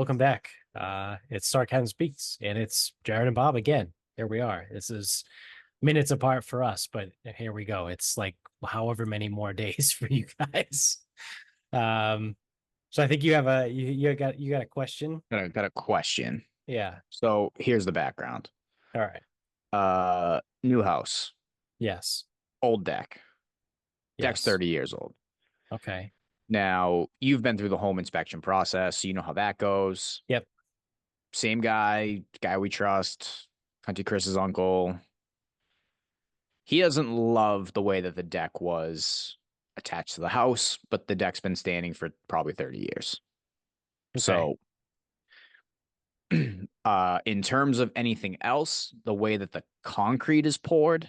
welcome back. It's Sarcasm Speaks, and it's Jared and Bob again. Here we are. This is minutes apart for us, but here we go. It's like however many more days for you guys. Um, so I think you have you got a question. Got a question. Yeah. So here's the background. All right. New house, Yes. old deck. Deck's Yes. 30 years old. Okay. Now, you've been through the home inspection process, so you know how that goes. Yep. Same guy we trust, Country Chris's uncle. He doesn't love the way that the deck was attached to the house, but the deck's been standing for probably 30 years. Okay. So, in terms of anything else, the way that the concrete is poured,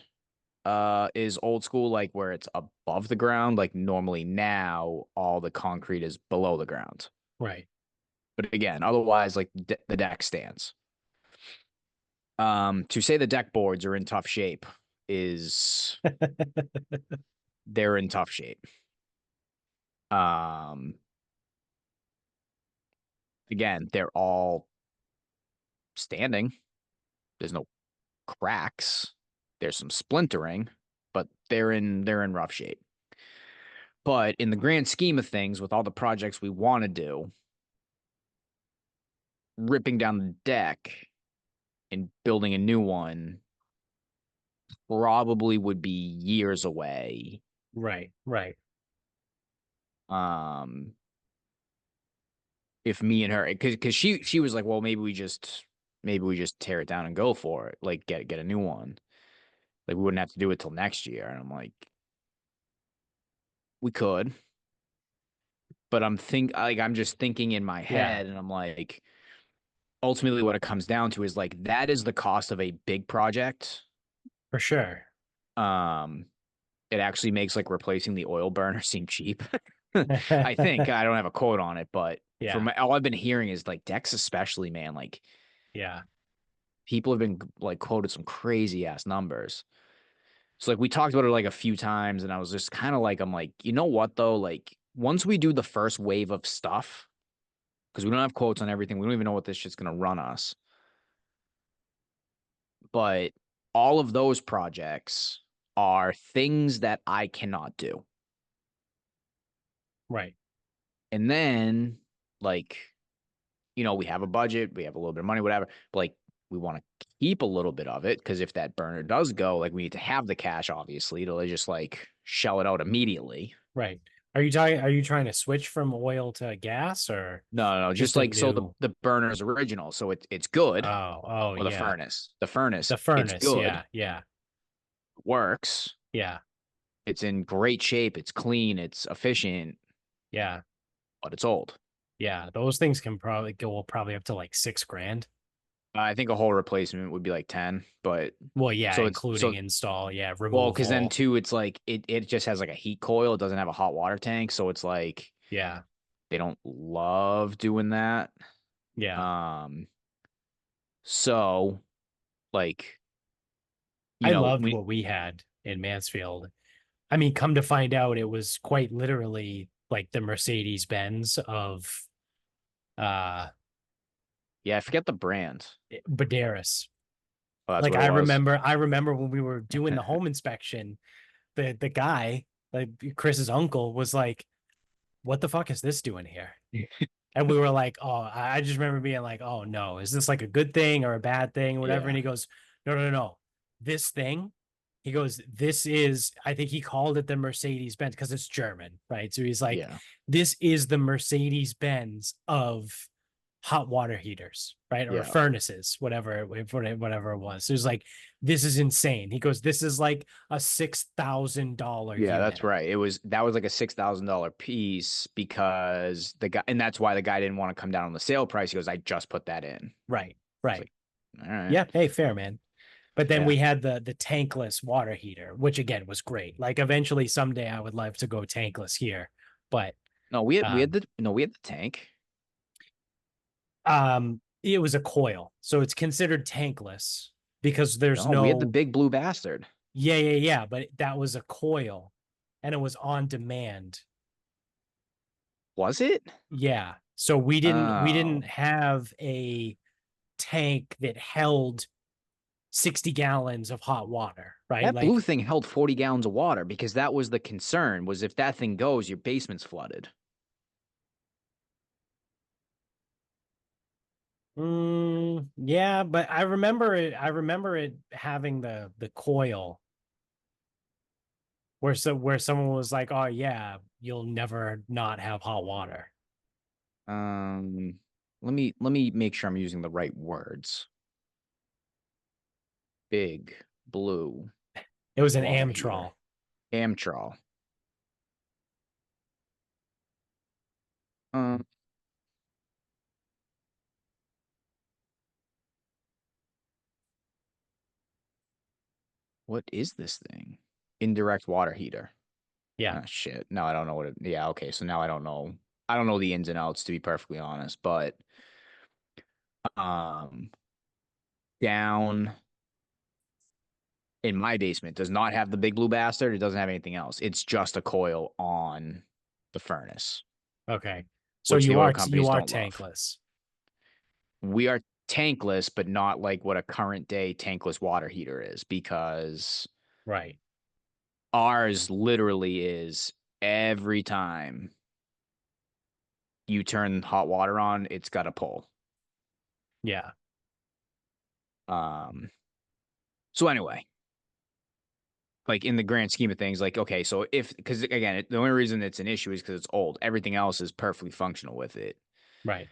is old school, like where it's above the ground. Like normally now, all the concrete is below the ground. Right. But again, otherwise, like the deck stands. To say the deck boards are in tough shape is they're in tough shape. Um, Again, they're all standing. There's no cracks. There's some splintering, but they're in rough shape. But in the grand scheme of things, with all the projects we want to do, ripping down the deck and building a new one probably would be years away. Right. Right. Um, if me and her, because she was like, well, maybe we just tear it down and go for it, like get a new one. Like we wouldn't have to do it till next year. And I'm like, we could, but I'm just thinking in my Yeah. head, and I'm like, ultimately, what it comes down to is like that is the cost of a big project. For sure. Um, it actually makes like replacing the oil burner seem cheap. I think I don't have a quote on it, but Yeah. from all I've been hearing is like decks, especially, man, like Yeah. people have been like quoted some crazy ass numbers. So like we talked about it like a few times, and I was just kind of like, I'm like, you know what though? Like once we do the first wave of stuff, because we don't have quotes on everything, we don't even know what this shit's gonna run us. But all of those projects are things that I cannot do. Right. And then, like, we have a budget, we have a little bit of money, whatever. But like, we want to keep a little bit of it because if that burner does go, like, we need to have the cash, obviously, to just like shell it out immediately. Right. Are you trying to switch from oil to gas or No, just just a like so the new? the burner's original, so it's good. Oh, Or the yeah. furnace, the furnace, The it's furnace. good, Yeah. Yeah. works, Yeah. it's in great shape, it's clean, it's efficient, Yeah. but it's old. Yeah. Those things can probably go probably up to like 6 grand. I think a whole replacement would be like 10, but Well, yeah, so it's including so install, yeah, well, because then removal. too, it's like it just has like a heat coil. It doesn't have a hot water tank, so it's like Yeah. they don't love doing that. Yeah. Um, so like I loved we what we had in Mansfield. I mean, come to find out it was quite literally like the Mercedes Benz of uh yeah, I forget the brand. Badaris. Oh, that's Like what it was. I remember when we were doing the home inspection, the guy, like Chris's uncle, was like, "What the fuck is this doing here?" And we were like, "Oh," I just remember being like, "Oh no, is this like a good thing or a bad thing or whatever?" And Yeah, he goes, "No, no, no, no. This thing," he goes, "This is," I think he called it the Mercedes Benz because it's German, right? So he's like, yeah, "This is the Mercedes Benz of hot water heaters, right? Or yeah, furnaces, whatever it was." So it was like, "This is insane." He goes, "This is like a $6,000 yeah. That's unit." right. That was like a $6,000 piece because the guy, and that's why the guy didn't want to come down on the sale price. He goes, I just put that in. Right, It's right. like, all right, Yeah, hey, fair man. But then yeah. we had the tankless water heater, which again was great. Like eventually someday I would love to go tankless here. But No, we had we had um the no, we had the tank. it was a coil. So it's considered tankless because there's No, we had the no. big blue bastard. Yeah, yeah, yeah, but that was a coil and it was on demand. Was it? Yeah. So we didn't Oh, have a tank that held 60 gallons of hot water, right? that blue Like, thing held 40 gallons of water because that was the concern was if that thing goes, your basement's flooded. yeah, but I remember it having the coil where someone was like, "Oh yeah, you'll never not have hot water." Um, let me make sure I'm using the right words. Big blue It was an water heater. Amtrol. Amtrol. Um, what is this thing? Indirect water heater. Yeah. Ah, shit. No, I don't know what it. Yeah, okay. So now I don't know. I don't know the ins and outs to be perfectly honest, but um, down in my basement does not have the big blue bastard. It doesn't have anything else. It's just a coil on the furnace, Okay. So which the you oil are companies you are don't love. tankless. We are tankless, but not like what a current day tankless water heater is, because Right. ours literally is every time you turn hot water on, it's got to pull. Yeah. Um, so anyway, like in the grand scheme of things, like, okay, so if, because again, the only reason it's an issue is because it's old. Everything else is perfectly functional with it. Right.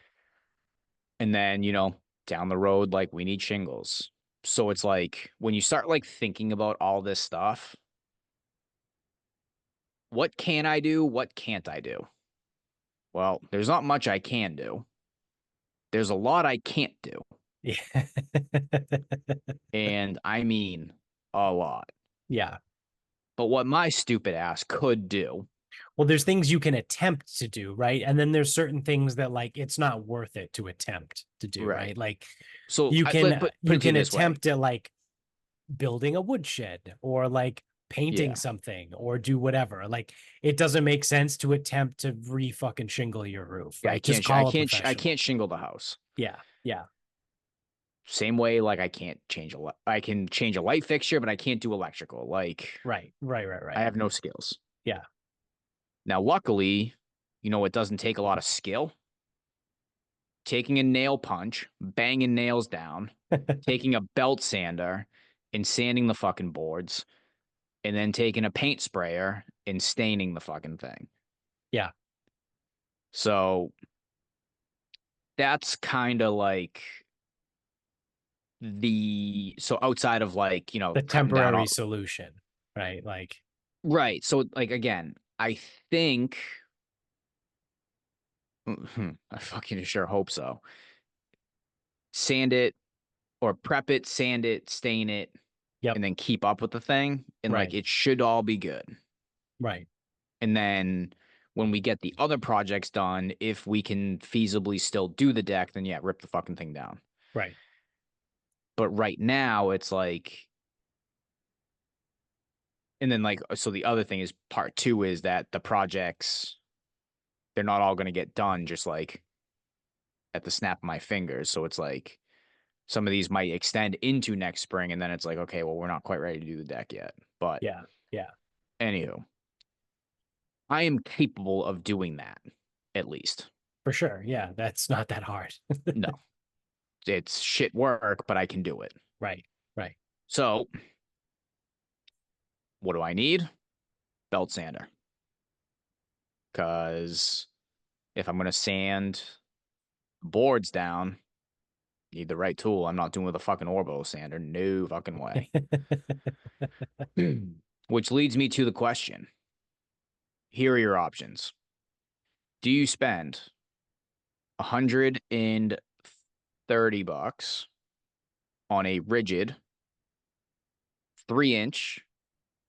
And then, down the road, like we need shingles. So it's like when you start like thinking about all this stuff, what can I do? What can't I do? Well, there's not much I can do. There's a lot I can't do. Yeah. And I mean a lot. Yeah. But what my stupid ass could do, Well, there's things you can attempt to do, right? And then there's certain things that like it's not worth it to attempt to do, right? right? Like So you let can put you it to you can this way. attempt at like building a woodshed or like painting Yeah. something or do whatever. Like it doesn't make sense to attempt to re fucking shingle your roof, Yeah, I right? Just can't I call a can't I professional. can't shingle the house. Yeah. Yeah. Same way like I can change a light fixture, but I can't do electrical. Like Right. Right. Right. I Right. have no skills. Yeah. Now luckily, it doesn't take a lot of skill. Taking a nail punch, banging nails down, taking a belt sander and sanding the fucking boards, and then taking a paint sprayer and staining the fucking thing. Yeah. So that's kind of like so outside of like, The cutting down temporary all solution, right? Like, right. So like again, I think I fucking sure hope so. Sand it or prep it, sand it, stain it, yep. and then keep up with the thing. And like Right. it should all be good. Right. And then when we get the other projects done, if we can feasibly still do the deck, then yeah, rip the fucking thing down. Right. But right now, it's like, and then like, so the other thing is part two is that the projects, they're not all going to get done just like at the snap of my fingers. So it's like some of these might extend into next spring. And then it's like, okay, well, we're not quite ready to do the deck yet. But Yeah. Yeah. anywho, I am capable of doing that at least. For sure. Yeah. That's not that hard. No, it's shit work, but I can do it. Right. Right. So what do I need? Belt sander. Because if I'm going to sand boards down, need the right tool. I'm not doing with a fucking Orbo sander. No fucking way. Which leads me to the question. Here are your options. Do you spend $130 on a rigid 3-inch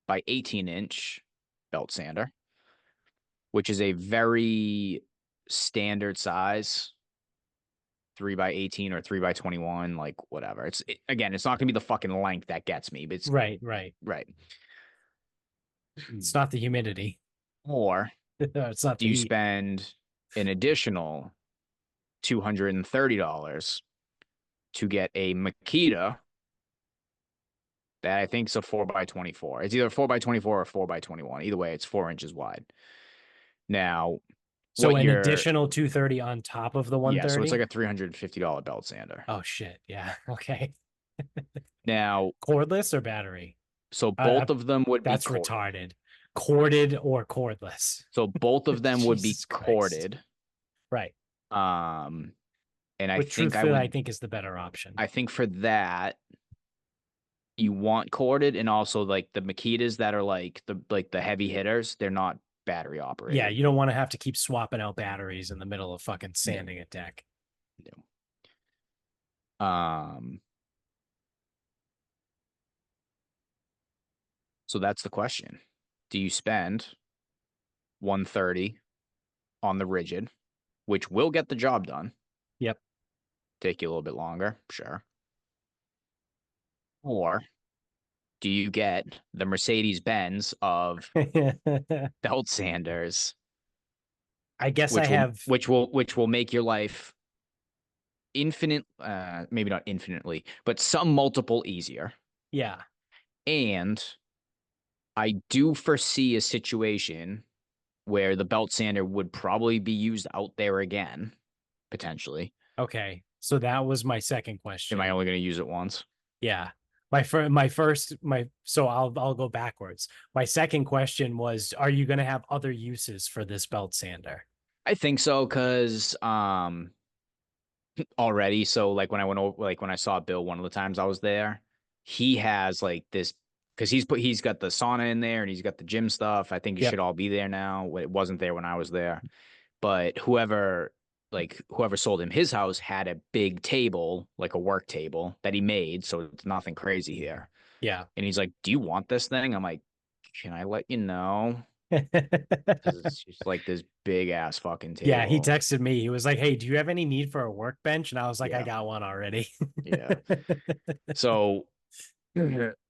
by 18-inch belt sander, which is a very standard size 3 by 18 or 3 by 21, like whatever. Again, it's not gonna be the fucking length that gets me, but it's Right. Right. right. It's not the humidity. Or It's not do the you heat. spend an additional $230 to get a Makita that I think is a 4x24. It's either a 4x24 or 4x21. Either way, it's 4 inches wide. Now, So what an you're additional 230 on top of the yeah, so it's like 130. a $350 belt sander. Oh shit. Yeah. Okay. Now, Cordless or battery? so Uh, both of them would be that's corded. retarded. Corded or cordless? So both of them would be Jesus Christ. corded. Right. Um, and But truthfully, I think is the better option. I think for that you want corded, and also like the Makitas that are like the heavy hitters, they're not battery Yeah, operated. you don't want to have to keep swapping out batteries in the middle of fucking No, sanding a deck. no. So that's the question. Do you spend 130 on the rigid, which will get the job done? Yep. Take you a little bit longer, sure. Or do you get the Mercedes Benz of belt sanders, I guess I have. which will make your life infinite, maybe not infinitely, but some multiple easier. Yeah. And I do foresee a situation where the belt sander would probably be used out there again, potentially. Okay. So that was my second Am I question. only going to use it once? Yeah. My so I'll go backwards. My second question was, are you going to have other uses for this belt sander? I think so, because already. So like when I went over, like when I saw Bill one of the times I was there, he has like this because he's got the sauna in there and he's got the gym stuff. I think it Yep. should all be there now. It wasn't there when I was there, but whoever sold him his house had a big table, like a work table that he made, so it's nothing crazy here. Yeah. And he's like, "Do you want this thing?" I'm like, "Can I let you know?" Because it's just like this big ass fucking Yeah, he table. texted me. He was like, "Hey, do you have any need for a workbench?" And I was like, "I Yeah, got one already." yeah. So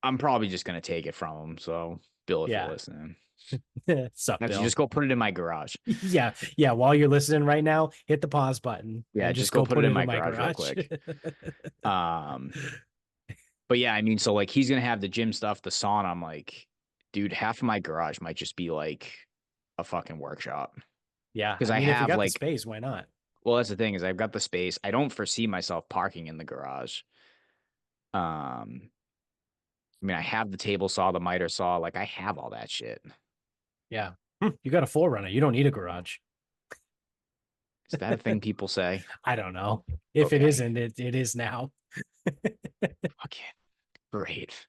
I'm probably just gonna take it from him. So Bill, if you're Yeah. listening, Sup, actually Bill? just go put it in my garage. Yeah. Yeah. While you're listening right now, hit the pause button Yeah, and just just go go put it put in it in my my garage real garage. quick. Um, but yeah, I mean, so like he's gonna have the gym stuff, the sauna. I'm like, dude, half of my garage might just be like a fucking workshop Yeah. because I I mean, if you have got the like, space, why not? well, that's the thing is I've got the space. I don't foresee myself parking in the garage. Um, I mean, I have the table saw, the miter saw, like I have all that shit. Yeah. You got a Forerunner. You don't need a garage. Is that a thing people say? I don't know. If it Okay, isn't, it is now. okay, great.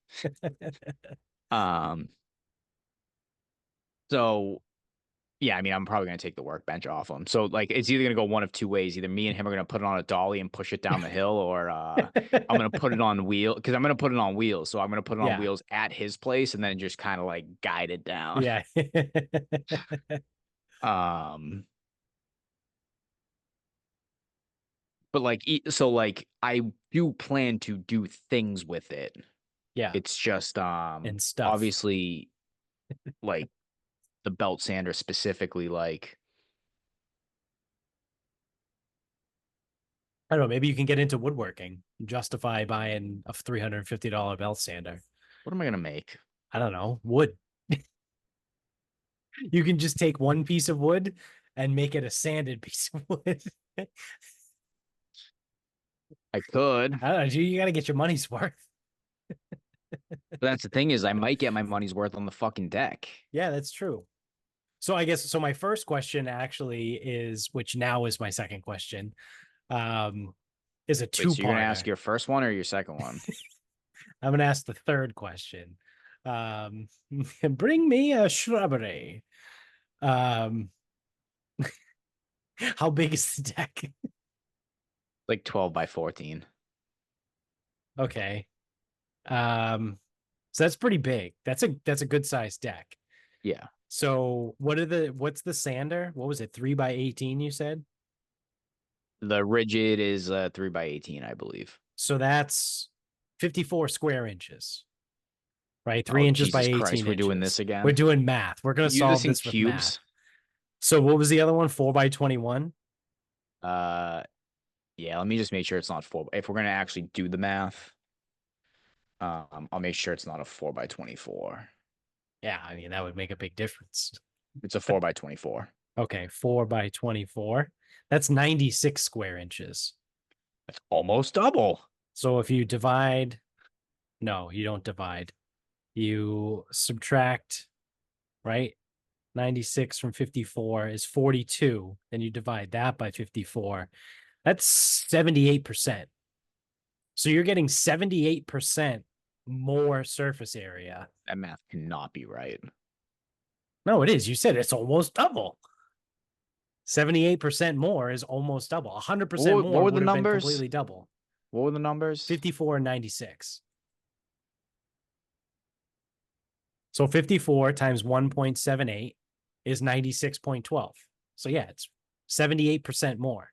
Um, so yeah, I mean, I'm probably gonna take the workbench off him. So like, it's either gonna go one of two ways. Either me and him are gonna put it on a dolly and push it down the hill, or I'm gonna put it on wheel because I'm gonna put it on wheels. So I'm gonna put it on Yeah. wheels at his place and then just kind of like guide it down. Yeah. Um, but like, so like, I do plan to do things with it. Yeah. It's just And stuff. obviously like the belt sander specifically, like I don't know. Maybe you can get into woodworking, justify buying a $350 belt sander. what am I gonna make? I don't know. Wood. You can just take one piece of wood and make it a sanded piece of wood. I could. I don't know. You got to get your money's worth. But that's the thing is I might get my money's worth on the fucking deck. Yeah, that's true. So I guess so. My first question actually is, which now is my second question, um, is a Wait, so you're gonna ask two-parter. your first one or your second one? I'm gonna ask the third question. Um, bring me a shrubbery. Um, how big is the deck? Like 12 by 14. Okay. So that's pretty big. That's a good sized deck. Yeah. So what's the sander? What was it? 3 by 18, you said? The rigid is 3 by 18, I believe. So that's 54 square inches, right? Oh, 3 inches by Jesus Christ, 18 we're doing this inches. We're again. doing math. We're gonna You do this solve in this with cubes? math. So what was the other one? 4 by 21? Uh Yeah, let me just make sure it's not 4. If we're gonna actually do the math, I'll make sure it's not a 4 by 24. Yeah, I mean that would make a big difference. It's a But 4 by 24. okay, 4 by 24. That's 96 square inches. That's almost double. So if you divide, no, you don't divide. You subtract, right? 96 from 54 is 42. Then you divide that by 54. That's 78%. So you're getting 78% more surface area. That math cannot be right. No, it is. You said it's almost double. 78% more is almost double. 100% What more were the would have been numbers? completely double. What were the numbers? 54 and 96. So 54 times 1.78 is 96.12. So yeah, it's 78% more.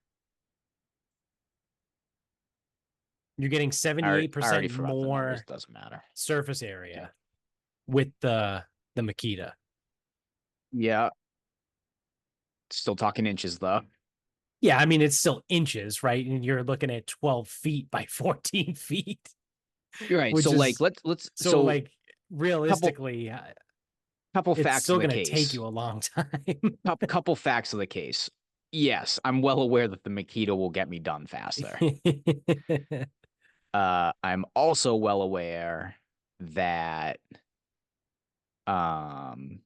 You're getting I already 78% forgot the numbers. more Doesn't matter. surface area with the Makita. Yeah. Still talking inches though. Yeah, I mean it's still inches, right? And you're looking at 12 feet by 14 feet, You're right. which So like is let's so so like couple realistically, couple it's facts of still the going to take case. you a long time. Couple facts of the case. Yes, I'm well aware that the Makita will get me done faster. I'm also well aware that um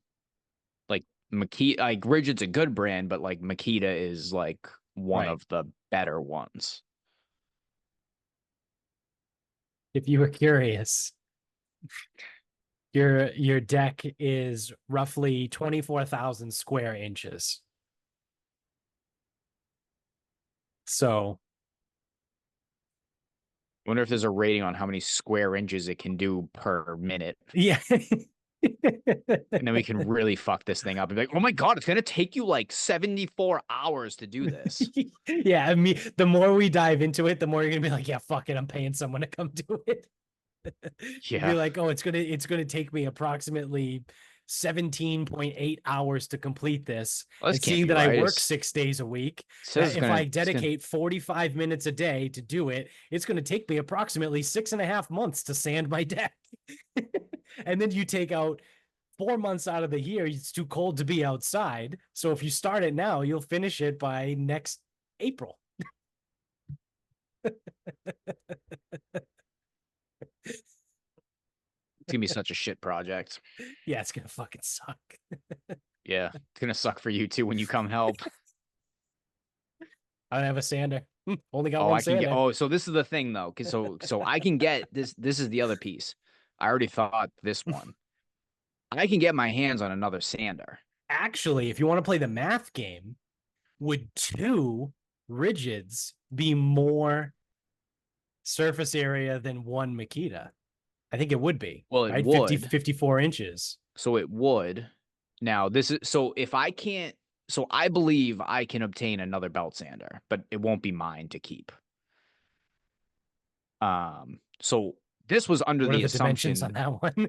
like Makita, like Rigid's a good brand, but like Makita is like one Right. of the better ones. If you were curious, your deck is roughly 24,000 square inches. So, Wonder if there's a rating on how many square inches it can do per minute. yeah. And then we can really fuck this thing up and be like, oh my God, it's going to take you like 74 hours to do this. Yeah, I mean, the more we dive into it, the more you're gonna be like, yeah, fuck it, I'm paying someone to come do it. You'd be Yeah. like, oh, it's gonna take me approximately 17.8 hours to complete this. Well, this And can't seeing be that I right. work 6 days a week, Says that if I it's gonna, dedicate 45 minutes a day to do it, it's gonna take me approximately 6.5 months to sand my deck. And then you take out 4 months out of the year, it's too cold to be outside. So if you start it now, you'll finish it by next April. it's gonna be such a shit project. Yeah, it's gonna fucking suck. Yeah. It's gonna suck for you too when you come help. I don't have a sander. Only got Oh, one I can get, sander. oh, so this is the thing though. Cause so I can get this. This is the other piece. I already thought this one. I can get my hands on another sander. Actually, if you want to play the math game, would two rigids be more surface area than one Makita? I think it would be, Well, it right? 50, would. 54 inches. So it would. Now, this is so if I can't, so I believe I can obtain another belt sander, but it won't be mine to keep. So this was under What are the the dimensions assumption, on that one?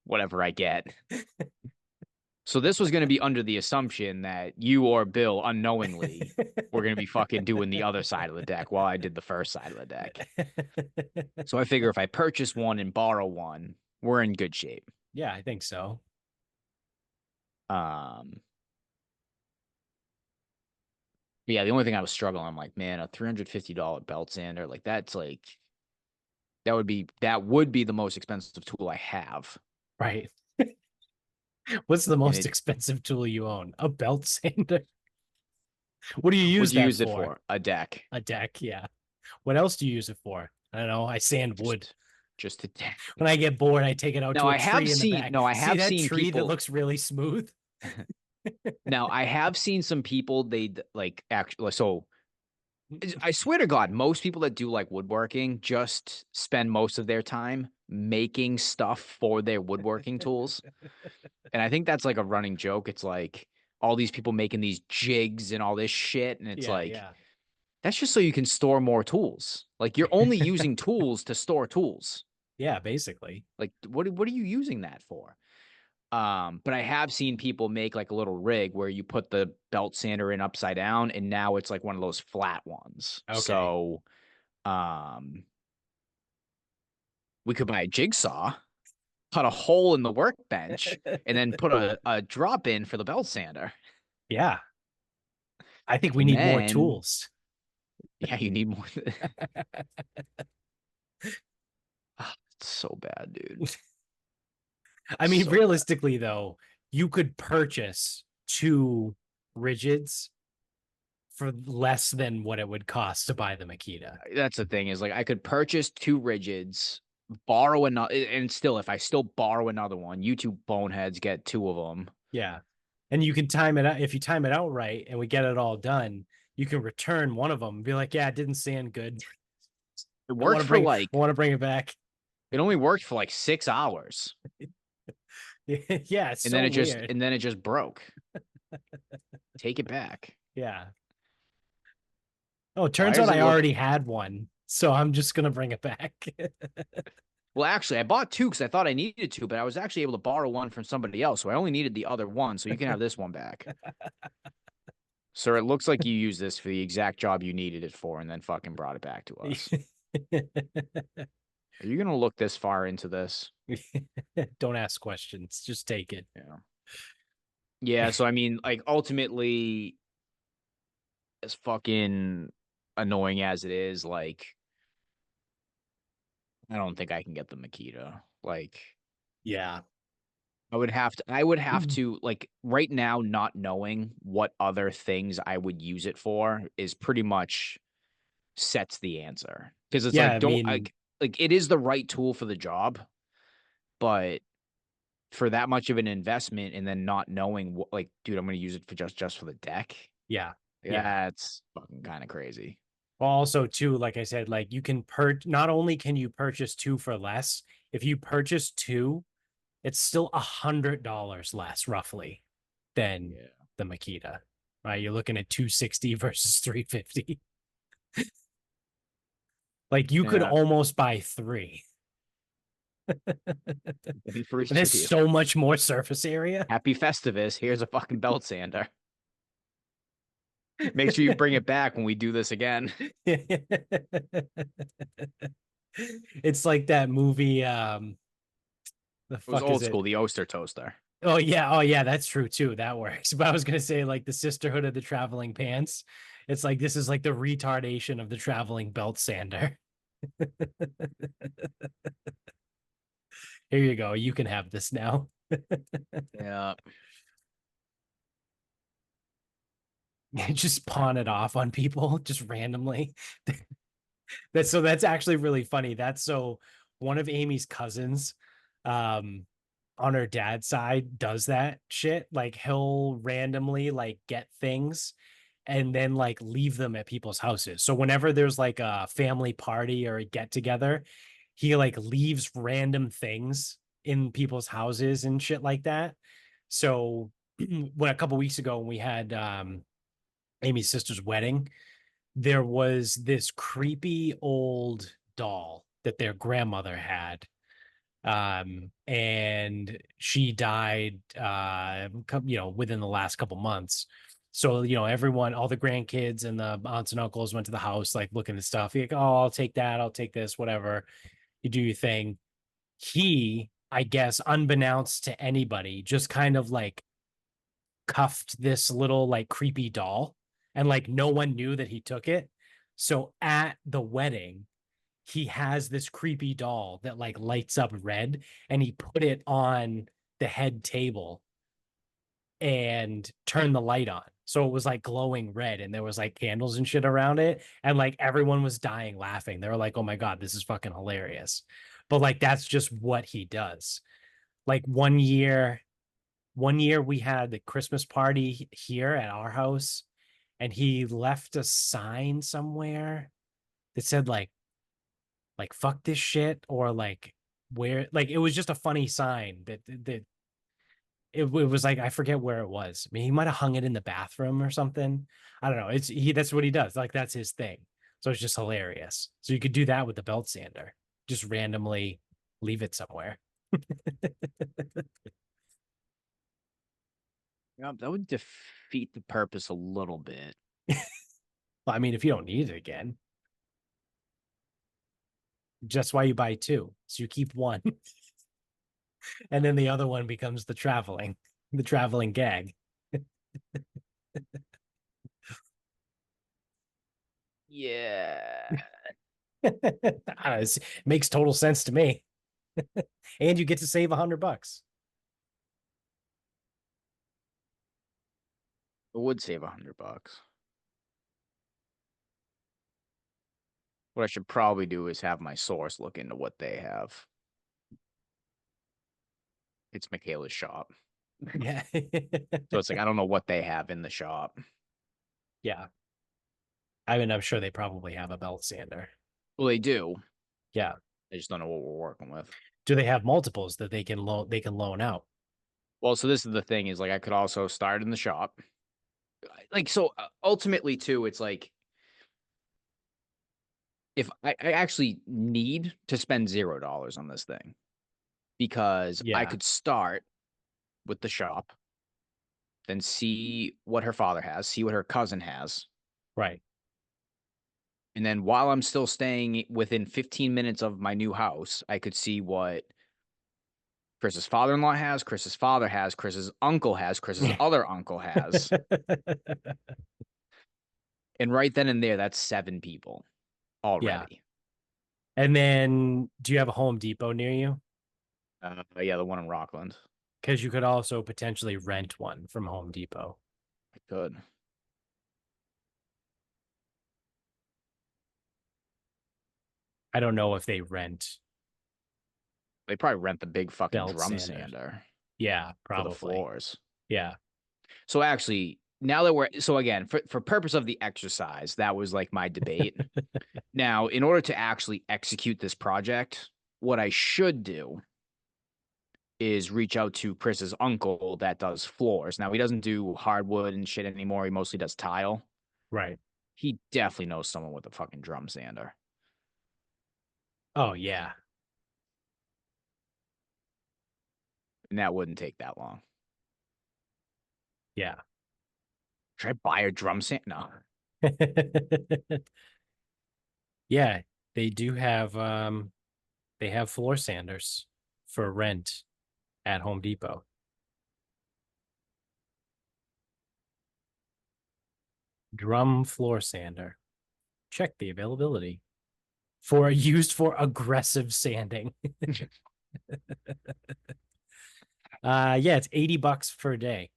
whatever I get. So this was going to be under the assumption that you or Bill unknowingly were going to be fucking doing the other side of the deck while I did the first side of the deck. So I figure if I purchase one and borrow one, we're in good shape. Yeah, I think so. Um, But yeah, the only thing I was struggling, I'm like, man, a $350 belt sander, like that's like that would be the most expensive tool I have. Right. What's the And most it expensive tool you own? A belt sander. What do you use would you that use it for? for? A deck. A deck, yeah. What else do you use it for? I don't know. I sand wood. Just a deck. When I get bored, I take it out Now to a I have tree in the seen back. no, I See have that seen tree that people looks really smooth? now I have seen some people they like actually so I swear to God, most people that do like woodworking just spend most of their time making stuff for their woodworking tools. And I think that's like a running joke. It's like all these people making these jigs and all this shit. And it's Yeah, like, yeah. that's just so you can store more tools. Like you're only using tools to store tools. Yeah, basically. Like what are you using that for? But I have seen people make like a little rig where you put the belt sander in upside down, and now it's like one of those flat ones. Okay. So, um, we could buy a jigsaw, cut a hole in the workbench, and then put a drop in for the belt sander. Yeah. I think we And need more then, tools. yeah, you need more. Ah, it's so bad, dude. I mean, So bad. realistically, though, you could purchase two rigids for less than what it would cost to buy the Makita. That's the thing is like I could purchase two rigids, borrow another, and still, if I still borrow another one, you two boneheads get two of them. Yeah. And you can time it out. If you time it out right and we get it all done, you can return one of them and be like, yeah, it didn't stand good. It I want worked to for bring like I want to bring it back. it only worked for like 6 hours, Yeah, it's so weird. and then it just broke. Take it back. Yeah. Oh, it Why turns out does it I look? already had one. So I'm just gonna bring it back. Well, actually, I bought two because I thought I needed two, but I was actually able to borrow one from somebody else, so I only needed the other one. So you can have this one back. Sir, it looks like you used this for the exact job you needed it for, and then fucking brought it back to us. Are you gonna look this far into this? Don't ask questions. Just take it. Yeah. Yeah, so I mean, like ultimately, as fucking annoying as it is, like I don't think I can get the Makita. Like Yeah. I would have to like right now not knowing what other things I would use it for is pretty much sets the answer. Because it's Yeah, like I don't mean, like it is the right tool for the job, but for that much of an investment and then not knowing what like, dude, I'm gonna use it for just for the deck. yeah. Yeah. Yeah, it's fucking kind of crazy. Well, also too, like I said, like you can not only can you purchase two for less, if you purchase two, it's still $100 less roughly than Yeah. the Makita. Right? You're looking at 260 versus 350. Like you could Yeah. almost buy three. Maybe for And each there's of you. so much more surface area. Happy Festivus. Here's a fucking belt sander. Make sure you bring it back when we do this again. It's like that movie. The It was fuck is old it? school, the Oster toaster. Oh yeah, oh yeah, that's true too. That works. But I was gonna say like the Sisterhood of the Traveling Pants. It's like this is like the retardation of the traveling belt sander. Here you go. You can have this now. Yeah. Just pawn it off on people just randomly. That's actually really funny. That's so one of Amy's cousins, um, on her dad's side does that shit. Like he'll randomly like get things and then like leave them at people's houses. So whenever there's like a family party or a get together, he like leaves random things in people's houses and shit like that. So when a couple weeks ago when we had Amy's sister's wedding, there was this creepy old doll that their grandmother had, and she died within the last couple months. So everyone, all the grandkids and the aunts and uncles went to the house like looking at stuff like, oh, I'll take that, I'll take this, whatever. You do your thing. He, I guess, unbeknownst to anybody, just kind of like cuffed this little like creepy doll, and like no one knew that he took it. So at the wedding, he has this creepy doll that like lights up red, and he put it on the head table and turned the light on. So it was like glowing red, and there was like candles and shit around it. And like everyone was dying laughing. They were like, oh my God, this is fucking hilarious. But like that's just what he does. Like one year we had the Christmas party here at our house, and he left a sign somewhere that said like fuck this shit, or like where, like it was just a funny sign that it was like, I forget where it was. I mean, he might have hung it in the bathroom or something. I don't know. That's what he does. Like that's his thing. So it's just hilarious. So you could do that with the belt sander. Just randomly leave it somewhere. Yeah, that would defeat the purpose a little bit. Well, I mean, if you don't need it again, just why you buy two. So you keep one, and then the other one becomes the traveling gag. Yeah. I don't know, it makes total sense to me. And you get to save $100. It would save $100. What I should probably do is have my source look into what they have. It's Michaela's shop. Yeah. So it's like I don't know what they have in the shop. Yeah. I mean, I'm sure they probably have a belt sander. Well, they do. Yeah. I just don't know what we're working with. Do they have multiples that they can loan out? Well, so this is the thing is like I could also start in the shop. Like so ultimately too, it's like if I actually need to spend $0 on this thing because I Yeah. could start with the shop, then see what her father has, see what her cousin has. Right. And then while I'm still staying within 15 minutes of my new house, I could see what Chris's father-in-law has, Chris's father has, Chris's uncle has, Chris's other uncle has. And right then and there, that's 7 people Yeah. already. And then do you have a Home Depot near you? Yeah, the one in Rockland. Because you could also potentially rent one from Home Depot. I could. I don't know if they rent They probably rent the big fucking belt drum sanders. sander Yeah, for the probably. floors. Yeah. So actually, now that we're so again, for purpose of the exercise, that was like my debate. Now, in order to actually execute this project, what I should do is reach out to Chris's uncle that does floors. Now, he doesn't do hardwood and shit anymore. He mostly does tile. Right. He definitely knows someone with a fucking drum sander. Oh, yeah. And that wouldn't take that long. Yeah. Should I buy a drum sander? No. Yeah, they do have they have floor sanders for rent at Home Depot. Drum floor sander. Check the availability. For used for aggressive sanding. Yeah, it's $80 per day.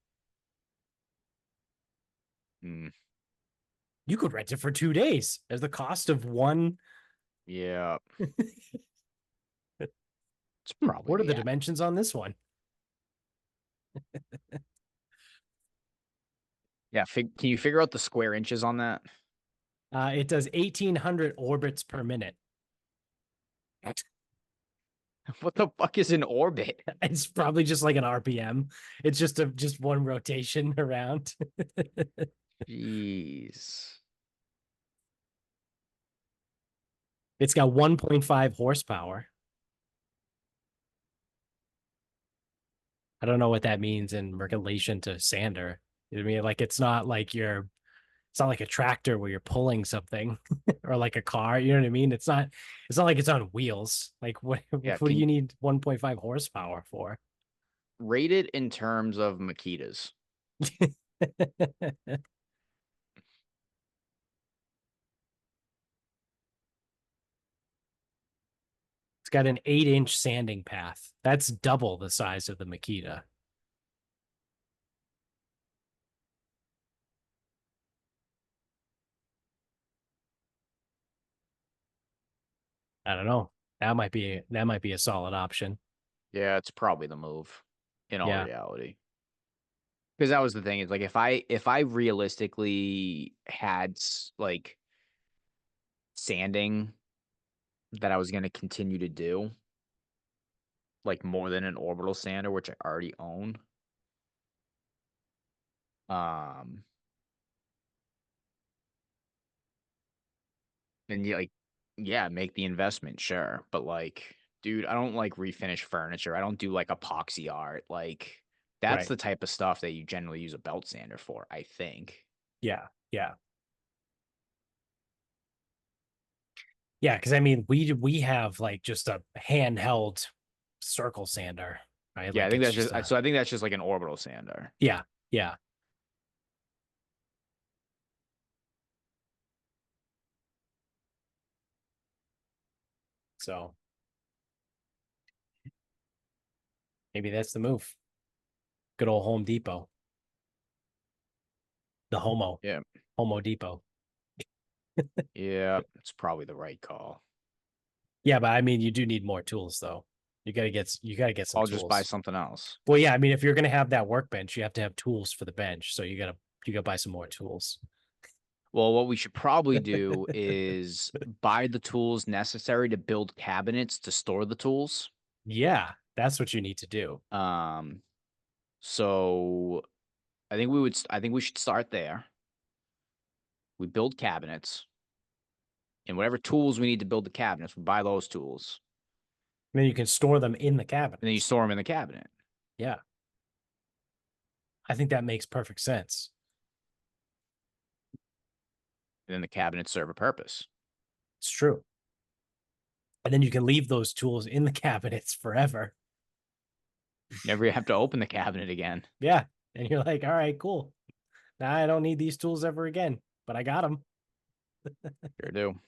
Hmm. You could rent it for 2 days as the cost of one. Yeah. It's probably What are the the dimensions on this one? Yeah, can you figure out the square inches on that? It does 1,800 orbits per minute. What the fuck is an orbit? It's probably just like an RPM. It's just one rotation around. Jeez. It's got 1.5 horsepower. I don't know what that means in relation to sander. I mean, like it's not like a tractor where you're pulling something or like a car. You know what I mean? It's not like it's on wheels. Like Yeah, what do you need 1.5 horsepower for? rate it in terms of Makitas. It's got an 8-inch sanding path. That's double the size of the Makita. I don't know. That might be a solid option. Yeah, it's probably the move in all Yeah. reality. Because that was the thing is like if I realistically had like sanding that I was going to continue to do like more than an orbital sander which I already own um and you like yeah, make the investment, sure, but like dude, I don't like refinish furniture. I don't do like epoxy art. Like That's Right. the type of stuff that you generally use a belt sander for, I think. Yeah. Yeah. Yeah. Cause I mean, we have like just a handheld circle sander, right? Yeah, I Like think it's that's just just a, so I think that's just like an orbital sander. yeah. Yeah. So maybe that's the move. Good old Home Depot, the Yeah. Homo Depot. Yeah, it's probably the right call. Yeah. But I mean, you do need more tools though. You got to get some I'll just buy tools. something else. Well, yeah. I mean, if you're going to have that workbench, you have to have tools for the bench. So you got to buy some more tools. Well, what we should probably do is buy the tools necessary to build cabinets to store the tools. Yeah. That's what you need to do. Um, so I think we should start there. We build cabinets and whatever tools we need to build the cabinets, we buy those tools. And then you can store them in the And then you cabinets. store them in the cabinet. Yeah. I think that makes perfect sense. And then the cabinets serve a purpose. It's true. And then you can leave those tools in the cabinets forever. Never have to open the cabinet again. Yeah. And you're like, all right, cool. Now I don't need these tools ever again, but I got them. Sure do.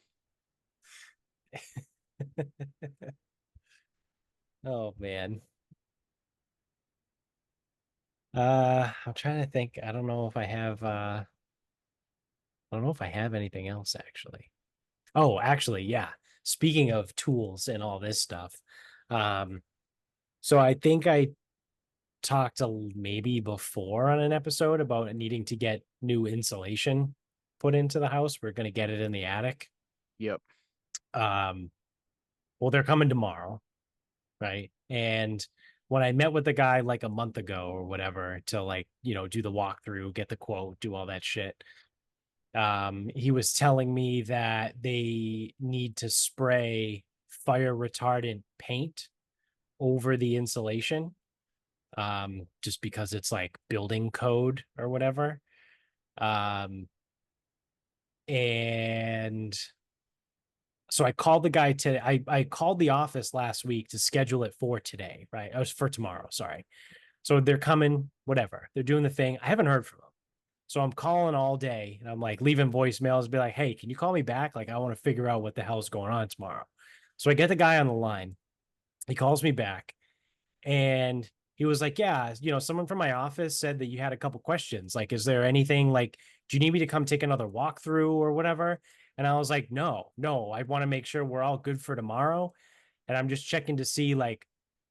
Oh man. I'm trying to think. I don't know if I have anything else actually. Oh, actually, yeah. Speaking of tools and all this stuff. Um, so I think I talked maybe before on an episode about needing to get new insulation put into the house. We're going to get it in the attic. Yep. Um, well, they're coming tomorrow, right? And when I met with the guy like a month ago or whatever to like, do the walkthrough, get the quote, do all that shit. He was telling me that they need to spray fire retardant paint over the insulation, just because it's like building code or whatever. And so I called the guy today. I called the office last week to schedule it for today, right? I was for tomorrow, sorry. So they're coming, whatever. They're doing the thing. I haven't heard from them. So I'm calling all day and I'm like leaving voicemails, be like, hey, can you call me back? Like, I want to figure out what the hell's going on tomorrow. So I get the guy on the line. He calls me back and he was like, yeah, someone from my office said that you had a couple questions. Like, is there anything like, do you need me to come take another walkthrough or whatever? And I was like, no, I want to make sure we're all good for tomorrow. And I'm just checking to see like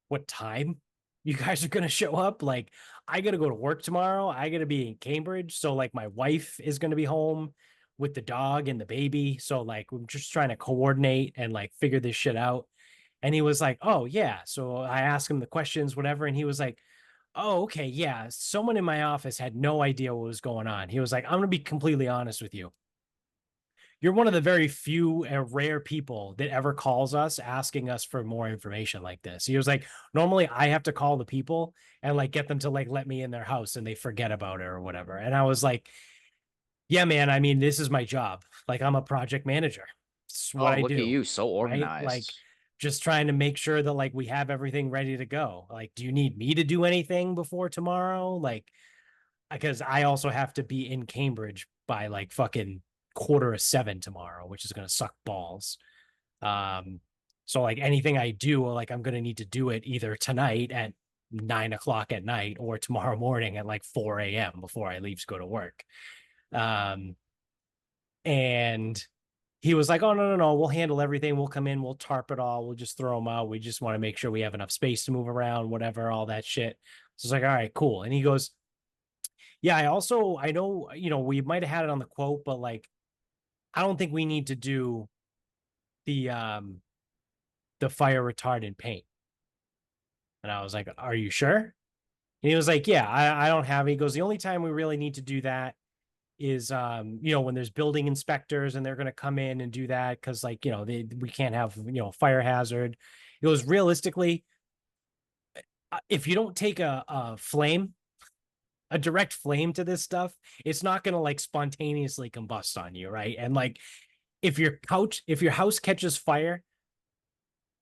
what time you guys are going to show up. Like, I got to go to work tomorrow. I got to be in Cambridge. So, like, my wife is going to be home with the dog and the baby. So, like, we're just trying to coordinate and like figure this shit out. And he was like, oh, yeah. So I asked him the questions, whatever. And he was like, oh, okay. Yeah. Someone in my office had no idea what was going on. He was like, I'm going to be completely honest with you. You're one of the very few and rare people that ever calls us asking us for more information like this. He was like, normally I have to call the people and like get them to like let me in their house and they forget about it or whatever. And I was like, yeah, man, I mean, this is my job. Like, I'm a project manager. It's what Oh, I look at do, you, so right? Like, organized. just trying to make sure that like we have everything ready to go. Like, do you need me to do anything before tomorrow? Like, because I also have to be in Cambridge by like fucking 6:45 tomorrow, which is going to suck balls. Um, so like anything I do, like I'm going to need to do it either tonight at 9 o'clock at night or tomorrow morning at like 4 a.m. before I leave to go to work. Um, and he was like, oh, no, we'll handle everything. We'll come in, we'll tarp it all, we'll just throw them out. We just want to make sure we have enough space to move around, whatever, all that shit. So it's like, all right, cool. And he goes, yeah, I know, we might have had it on the quote, but like, I don't think we need to do the the fire retardant paint. And I was like, are you sure? And he was like, yeah, I don't have it. He goes, the only time we really need to do that is when there's building inspectors and they're going to come in and do that because like, we can't have, fire hazard. It was realistically, if you don't take a flame, a direct flame to this stuff, it's not going to like spontaneously combust on you, right? And like if your house catches fire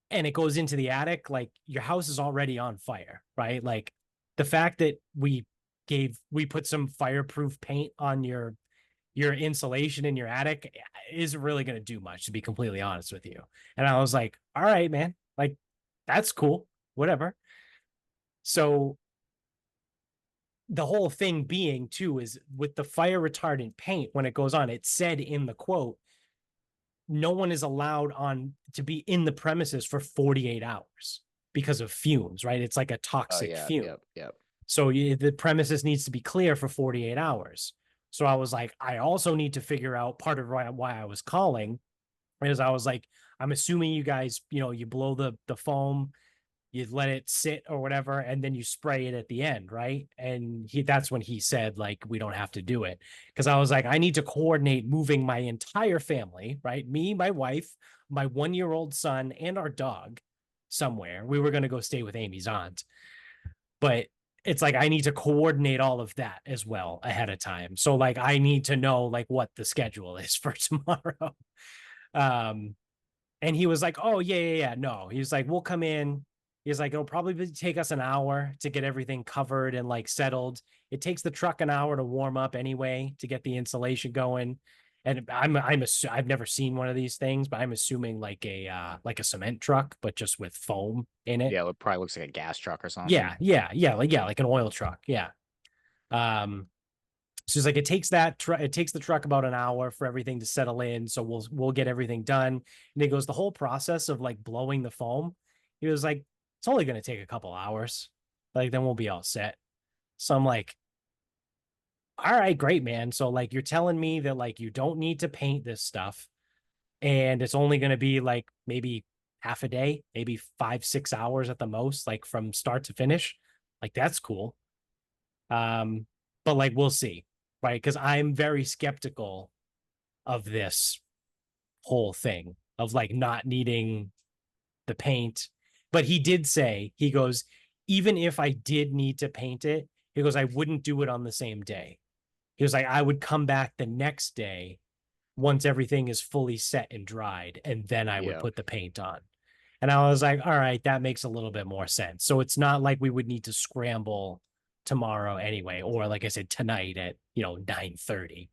and it goes into the attic, like your house is already on fire, right? Like the fact that we put some fireproof paint on your insulation in your attic isn't really going to do much, to be completely honest with you. And I was like, all right, man, like that's cool, whatever. So the whole thing being too is with the fire retardant paint, when it goes on, it said in the quote, no one is allowed on to be in the premises for 48 hours because of fumes, right? It's like a Oh toxic yeah, fume. yep, yep. So the premises needs to be clear for 48 hours. So I was like, I also need to figure out part of why I was calling is I was like, I'm assuming you guys, you blow the foam, you let it sit or whatever, and then you spray it at the end, right? And that's when he said, like, we don't have to do it. Because I was like, I need to coordinate moving my entire family, right? Me, my wife, my 1-year-old son, and our dog somewhere. We were going to go stay with Amy's aunt. But it's like I need to coordinate all of that as well ahead of time. So like I need to know like what the schedule is for tomorrow. Um, and he was like, "Oh yeah, yeah, yeah." No, he was like, "We'll come in." He's like, "It'll probably take us an hour to get everything covered and like settled. It takes the truck an hour to warm up anyway to get the insulation going." And I've never seen one of these things, but I'm assuming like a cement truck, but just with foam in it. Yeah, it probably looks like a gas truck or something. Yeah, yeah, yeah, like an oil truck. Yeah. Um, so it's like it takes the truck about an hour for everything to settle in. So we'll get everything done. And he goes, the whole process of like blowing the foam, he was like, it's only gonna take a couple hours. Like then we'll be all set. So I'm like, all right, great, man. So like you're telling me that like you don't need to paint this stuff and it's only gonna be like maybe half a day, maybe 5, 6 hours at the most, like from start to finish. Like that's cool. Um, but like we'll see, right? Because I'm very skeptical of this whole thing of like not needing the paint. But he did say, he goes, even if I did need to paint it, he goes, I wouldn't do it on the same day. He was like, I would come back the next day once everything is fully set and dried, and then I would Yeah. put the paint on. And I was like, all right, that makes a little bit more sense. So it's not like we would need to scramble tomorrow anyway, or like I said, tonight at 9:30.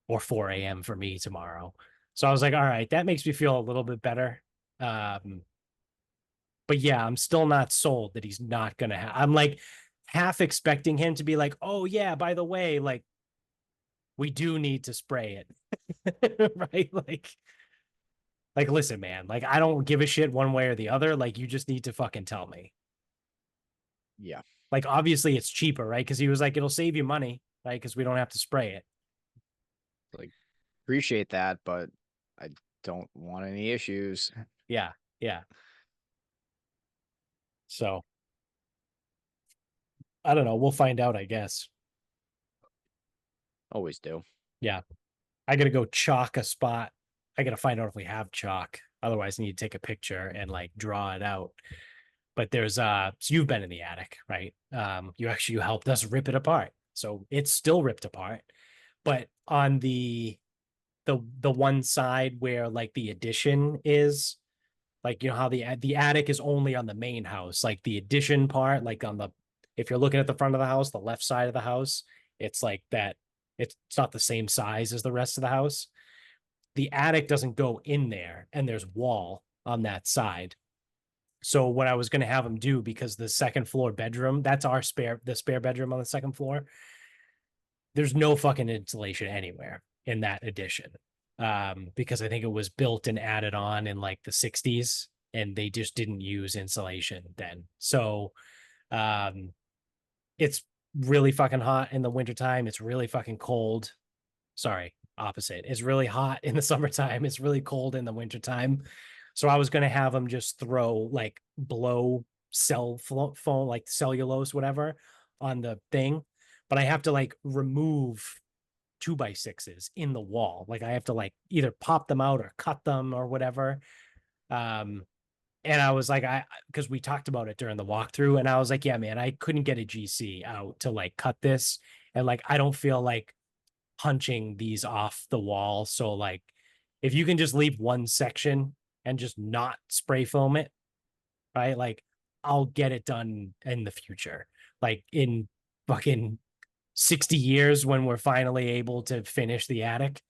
Or 4 a.m. for me tomorrow. So I was like, all right, that makes me feel a little bit better. Um, but yeah, I'm still not sold that he's not gonna I'm like half expecting him to be like, oh yeah, by the way, like we do need to spray it. Right? Like listen, man, like I don't give a shit one way or the other. Like you just need to fucking tell me. Yeah. Like obviously it's cheaper, right? Because he was like, it'll save you money, right? Because we don't have to spray it. Like appreciate that, but I don't want any issues. Yeah, yeah. So I don't know. We'll find out, I guess. Always do. Yeah. I gotta go chalk a spot. I gotta find out if we have chalk. Otherwise, I need to take a picture and like draw it out. But there's so you've been in the attic, right? You helped us rip it apart. So it's still ripped apart. But on the one side where like the addition is, like how the attic is only on the main house, like the addition part, like on the if you're looking at the front of the house, the left side of the house, it's like that. It's not the same size as the rest of the house. The attic doesn't go in there, and there's wall on that side. So what I was going to have him do, because the second floor bedroom, that's the spare bedroom on the second floor. There's no fucking insulation anywhere in that addition. Because I think it was built and added on in like the 60s and they just didn't use insulation then. So um it's really fucking hot in the wintertime. It's really fucking cold. Sorry, opposite. It's really hot in the summertime. It's really cold in the wintertime. So I was gonna have them just throw like blow phone, like cellulose, whatever, on the thing. But I have to like remove 2x6s in the wall. Like I have to like either pop them out or cut them or whatever. Um, And I was like, because we talked about it during the walkthrough, and I was like, yeah, man, I couldn't get a GC out to like cut this. And like, I don't feel like punching these off the wall. So like, if you can just leave one section and just not spray foam it, right? Like, I'll get it done in the future. Like in fucking 60 years when we're finally able to finish the attic,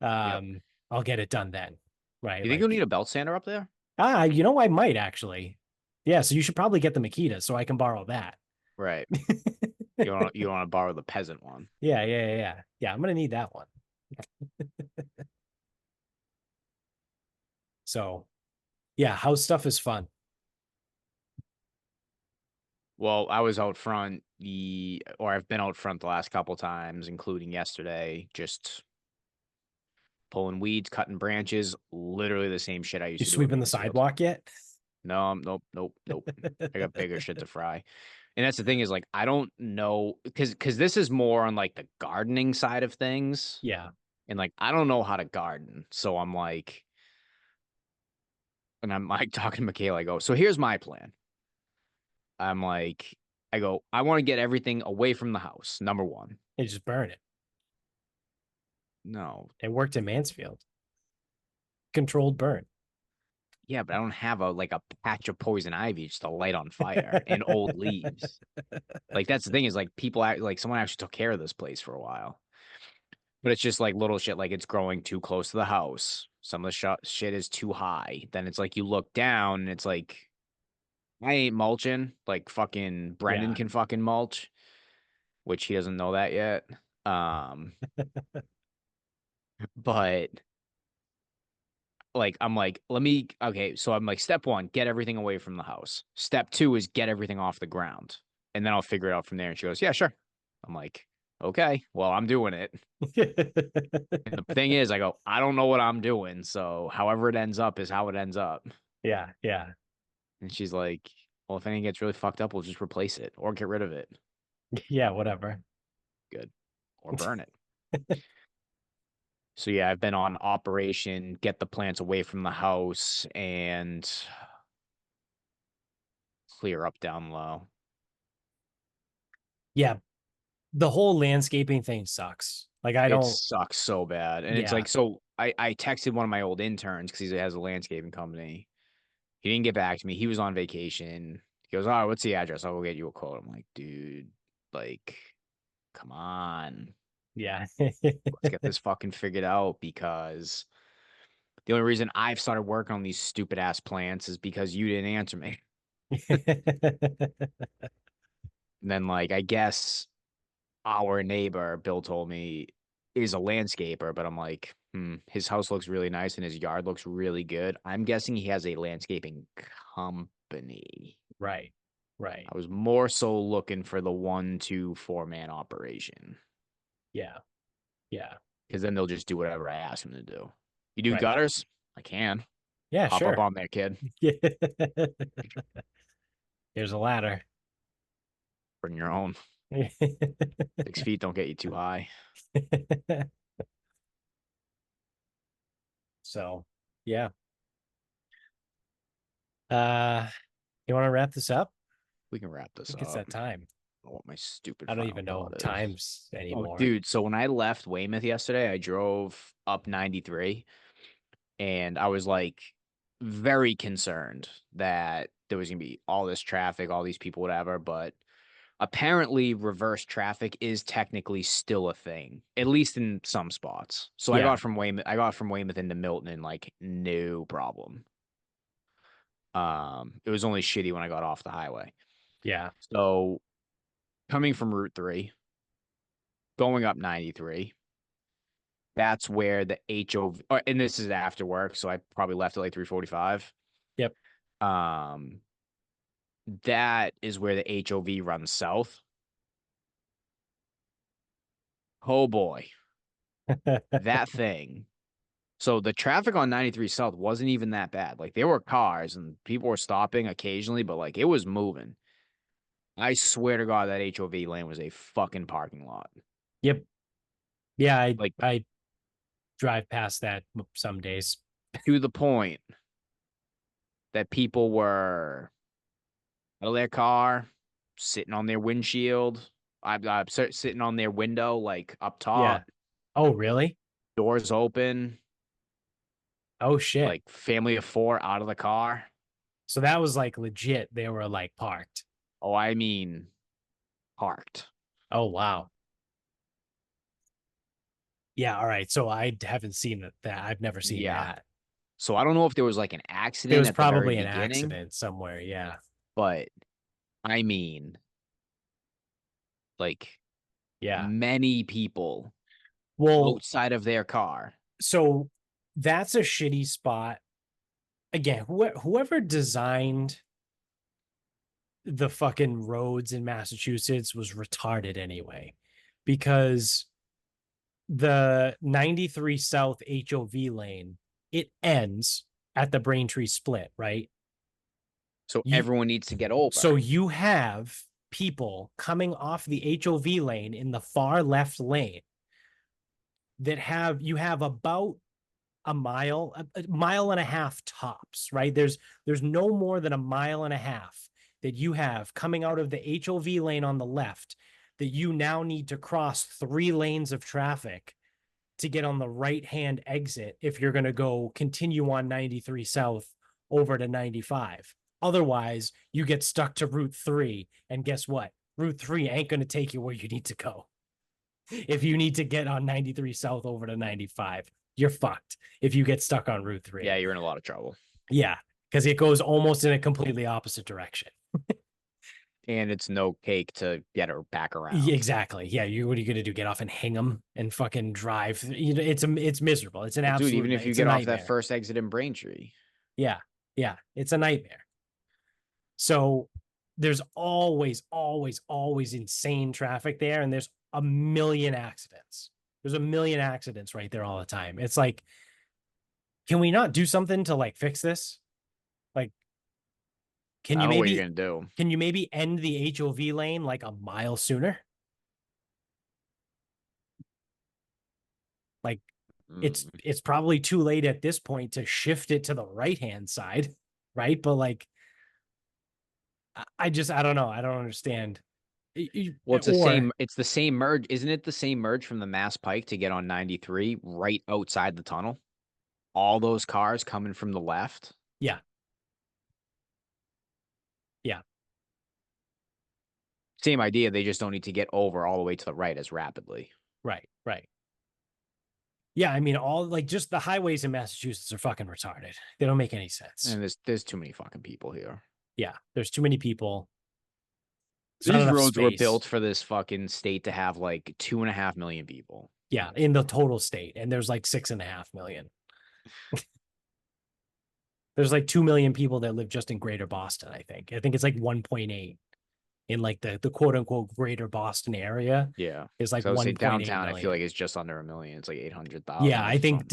Yep. um, I'll get it done then. Right. You think you'll Like, need a belt sander up there? I might actually. Yeah, so you should probably get the Makita so I can borrow that. Right. You want to borrow the peasant one. Yeah, I'm gonna need that one. So yeah, house stuff is fun. Well, I was out front or I've been out front the last couple times, including yesterday, just pulling weeds, cutting branches, literally the same shit I used You to do in sweeping the Mansfield. sidewalk yet? No, nope. I got bigger shit to fry. And that's the thing is like I don't know because this is more on like the gardening side of things. Yeah. And like I don't know how to garden. So I'm like, and I'm like talking to Michaela, I go, so here's my plan. I'm like, I go, I want to get everything away from the house, number one. And just burn it. No. It worked in Mansfield. Controlled burn. Yeah, but I don't have a patch of poison ivy just to light on fire and old leaves. Like that's the thing is like people act like someone actually took care of this place for a while. But it's just like little shit like it's growing too close to the house. Some of the shit is too high. Then it's like you look down and it's like I ain't mulching. Like fucking Brendan Yeah. can fucking mulch, which he doesn't know that yet. Um, but like I'm like, let me okay, so I'm like step 1, get everything away from the house. Step 2 is get everything off the ground. And then I'll figure it out from there. And she goes, "Yeah, sure." I'm like, "Okay, well, I'm doing it." And the thing is, I go, "I don't know what I'm doing, so however it ends up is how it ends up." Yeah. And she's like, "Well, if anything gets really fucked up, we'll just replace it or get rid of it." Yeah, whatever. Good. Or burn it. So yeah, I've been on operation get the plants away from the house and clear up down low. Yeah, the whole landscaping thing sucks. Like I It don't, sucks so bad. And it's yeah, like, so I texted one of my old interns because he has a landscaping company. He didn't get back to me. He was on vacation. He goes, "Oh, what's the address? I'll go get you a quote." I'm like, dude, like, come on. yeah. Let's get this fucking figured out because the only reason I've started working on these stupid ass plants is because you didn't answer me. And then, like, I guess our neighbor, Bill told me, is a landscaper, but I'm like, his house looks really nice and his yard looks really good. I'm guessing he has a landscaping company. Right. Right. I was more so looking for the 1, 2, 4 man operation Yeah. Yeah. because then they'll just do whatever I ask them to do. You do Right. gutters? I can. Yeah, Hop up sure. on there, kid. Yeah. Here's a ladder. Bring your own. 6 feet don't get you too high. So, yeah. Uh, you want to wrap this up? We can wrap I this think it's up. that time. What my stupid I don't final even know thought is. times Oh, anymore. dude. So when I left Weymouth yesterday, I drove up 93 and I was like very concerned that there was going to be all this traffic, all these people, whatever. But apparently, reverse traffic is technically still a thing, at least in some spots. So Yeah. I got from Weymouth into Milton and like no problem. It was only shitty when I got off the highway. Yeah. So coming from Route 3, going up 93. That's where the HOV, and this is after work, so I probably left at like 3:45. Yep. Um, that is where the HOV runs south. Oh boy, that thing. So the traffic on 93 South wasn't even that bad. Like there were cars and people were stopping occasionally, but like it was moving. I swear to God, that HOV lane was a fucking parking lot. Yep. Yeah, Like I drive past that some days. to the point that people were out of their car, sitting on their windshield. I'm sitting on their window, like up Yeah. top, Oh, really? doors open, Oh shit. like family of four out of the car. So that was like legit. They were like parked. Oh, I mean, parked. Oh wow. Yeah, all right. So I haven't seen that. I've never seen Yeah. that. So I don't know if there was like an There accident was at the very probably an beginning, accident somewhere. Yeah. but I mean, like Yeah. many people Well, outside of their car. so that's a shitty spot. Again, whoever designed the fucking roads in Massachusetts was retarded anyway, because the 93 South HOV lane, it ends at the Braintree split, right? So You everyone needs to get over. so you have people coming off the HOV lane in the far left lane that have you have about a mile and a half tops, right? There's no more than a mile and a half that you have coming out of the HOV lane on the left that you now need to cross 3 lanes of traffic to get on the right hand exit if you're going to go continue on 93 South over to 95. Otherwise, you get stuck to Route 3. And guess what? Route 3 ain't going to take you where you need to go. If you need to get on 93 South over to 95, you're fucked if you get stuck on Route 3. Yeah, you're in a lot of trouble. Yeah, because it goes almost in a completely opposite direction. And it's no cake to get her back around. Exactly. Yeah. What are you gonna do? Get off and hang them and fucking drive? It's miserable. It's an Well, dude, absolute. even if you It's a get off that nightmare. first exit in Braintree. Yeah. Yeah. It's a nightmare. So there's always insane traffic there, and there's a million accidents. There's a million accidents right there all the time. It's like, can we not do something to like fix this? Like, can I you don't know what you're maybe gonna do. can you maybe end the HOV lane like a mile sooner? Like Mm. it's probably too late at this point to shift it to the right hand side, right? But like I don't know. I don't understand. Well, it's the Or same. It's the same merge, isn't it? The same merge from the Mass Pike to get on 93 right outside the tunnel. All those cars coming from the left. yeah, yeah, Same idea. They just don't need to get over all the way to the right as rapidly. right, right. Yeah, I mean, all like just the highways in Massachusetts are fucking retarded. They don't make any sense. And there's too many fucking people here. Yeah, there's too many people. It's not These enough roads were space. built for this fucking state to have like 2.5 million people. Yeah, in the total state, and there's like 6.5 million. There's like 2 million people that live just in Greater Boston. I think it's like 1.8 in like the quote unquote Greater Boston area Yeah. is like So I would say 1.8 downtown, I feel million. like it's just under a million. It's like Yeah, 800,000 or I think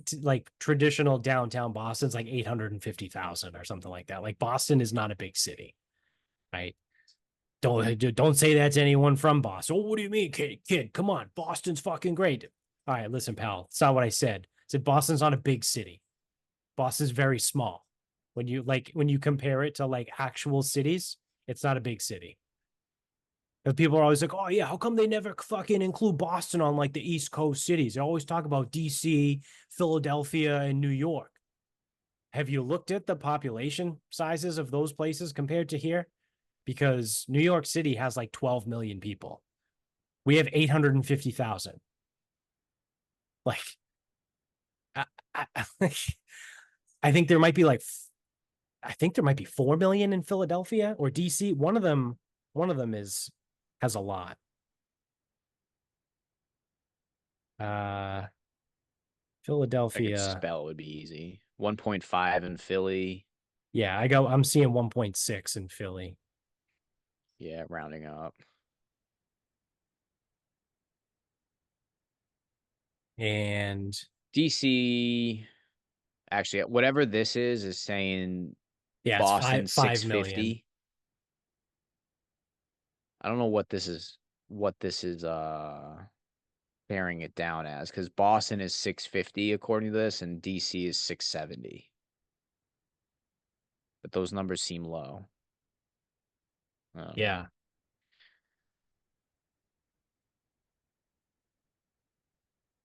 something. like traditional downtown Boston's like 850,000 or something like that. Like Boston is not a big city, right? Don't say that to anyone from Boston. Oh, what do you mean, kid? Come on, Boston's fucking great. All right, listen, pal. It's not what I said. I said Boston's not a big city. Boston's very small. When you compare it to like actual cities, it's not a big city. And people are always like, oh yeah, how come they never fucking include Boston on like the East Coast cities? They always talk about DC, Philadelphia, and New York. Have you looked at the population sizes of those places compared to here? Because New York City has like 12 million people. We have 850,000. Like, I, I, I think there might be like, I think there might be 4 million in Philadelphia or DC. One of them has a lot. Uh, I could Philadelphia. spell, it would be easy. 1.5 in Philly. Yeah, I'm seeing 1.6 in Philly. Yeah, rounding up. And DC, actually, whatever this is saying yeah, it's Boston 5 million. 650. I don't know what this is bearing it down as, because Boston is 650 according to this, and DC is 670. but those numbers seem low. I don't know. Yeah.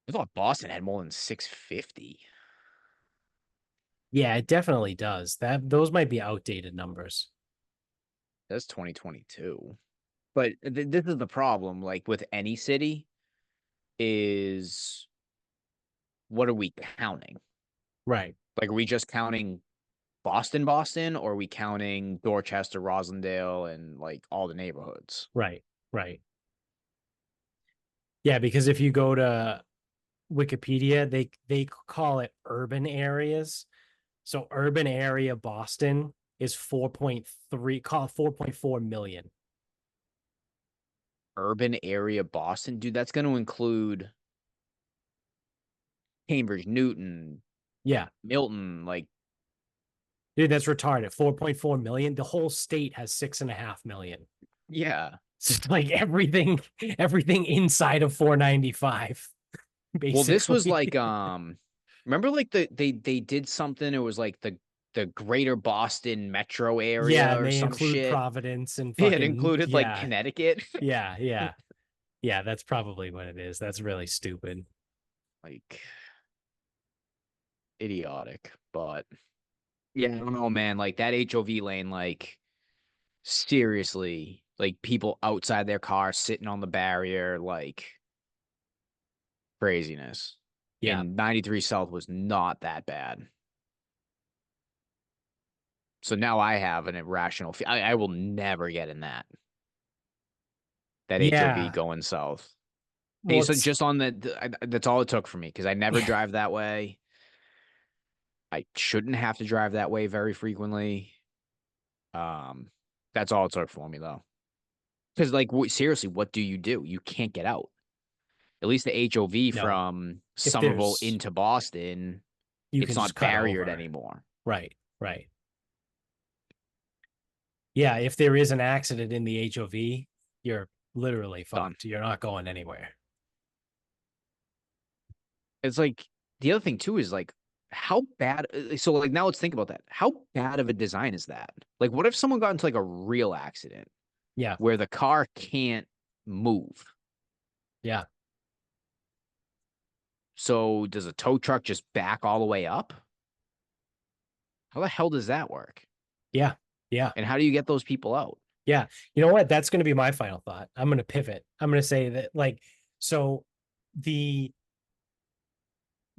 I thought Boston had more than 650. Yeah, it definitely does. Those might be outdated numbers. That's 2022. But this is the problem, like with any city, is what are we counting? Right. Like, are we just counting Boston, or are we counting Dorchester, Rosendale, and like all the neighborhoods? Right. Right. Yeah, because if you go to Wikipedia, they call it urban areas. So urban area Boston is 4.3, call it 4.4 million. Urban area Boston, dude, that's going to include Cambridge, Newton, Yeah. Milton, like, Dude, that's retarded. 4.4 million. The whole state has 6.5 million. yeah. So it's like everything inside of 495, Well, this was basically. like remember like they did something, it was like the greater Boston metro Yeah, area and or they some include shit. Providence and It fucking included like yeah, Connecticut. yeah, yeah. Yeah, that's probably what it is. That's really stupid. Like idiotic, but yeah, I don't know, man. Like that HOV lane, like seriously, like people outside their car sitting on the barrier, like craziness. Yeah. And 93 South was not that bad. So now I have an irrational I will never get in that HOV Yeah. going south. Hey, Well, so it's just on that's all it took for me because I never yeah. drive that way. I shouldn't have to drive that way very frequently. Um, that's all it took for me though. Because like seriously, what do? You can't get out. At least the HOV No. from If Somerville there's into Boston, you it's can just not cut barriered over. anymore. Right. Right. Yeah, if there is an accident in the HOV, you're literally Done. fucked. You're not going anywhere. It's like the other thing too is like how bad. So like now let's think about that. How bad of a design is that? Like, what if someone got into like a real accident Yeah. where the car can't move? Yeah. So does a tow truck just back all the way up? How the hell does that work? Yeah. Yeah. And how do you get those people out? Yeah. You know what? That's going to be my final thought. I'm going to pivot. I'm going to say that like so the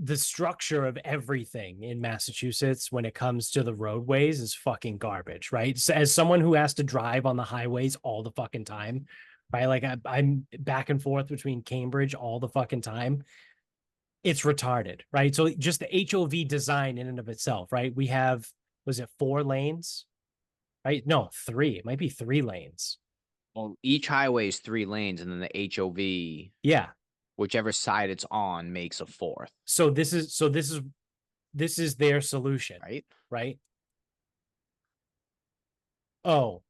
the structure of everything in Massachusetts when it comes to the roadways is fucking garbage, right? So as someone who has to drive on the highways all the fucking time, right? Like I'm back and forth between Cambridge all the fucking time. It's retarded, right? So just the HOV design in and of itself, right? We have, was it 4 lanes, right? No, three. It might be 3 lanes. Well, each highway is 3 lanes, and then the HOV, Yeah. whichever side it's on, makes a fourth, So this is their solution, right? right? Oh,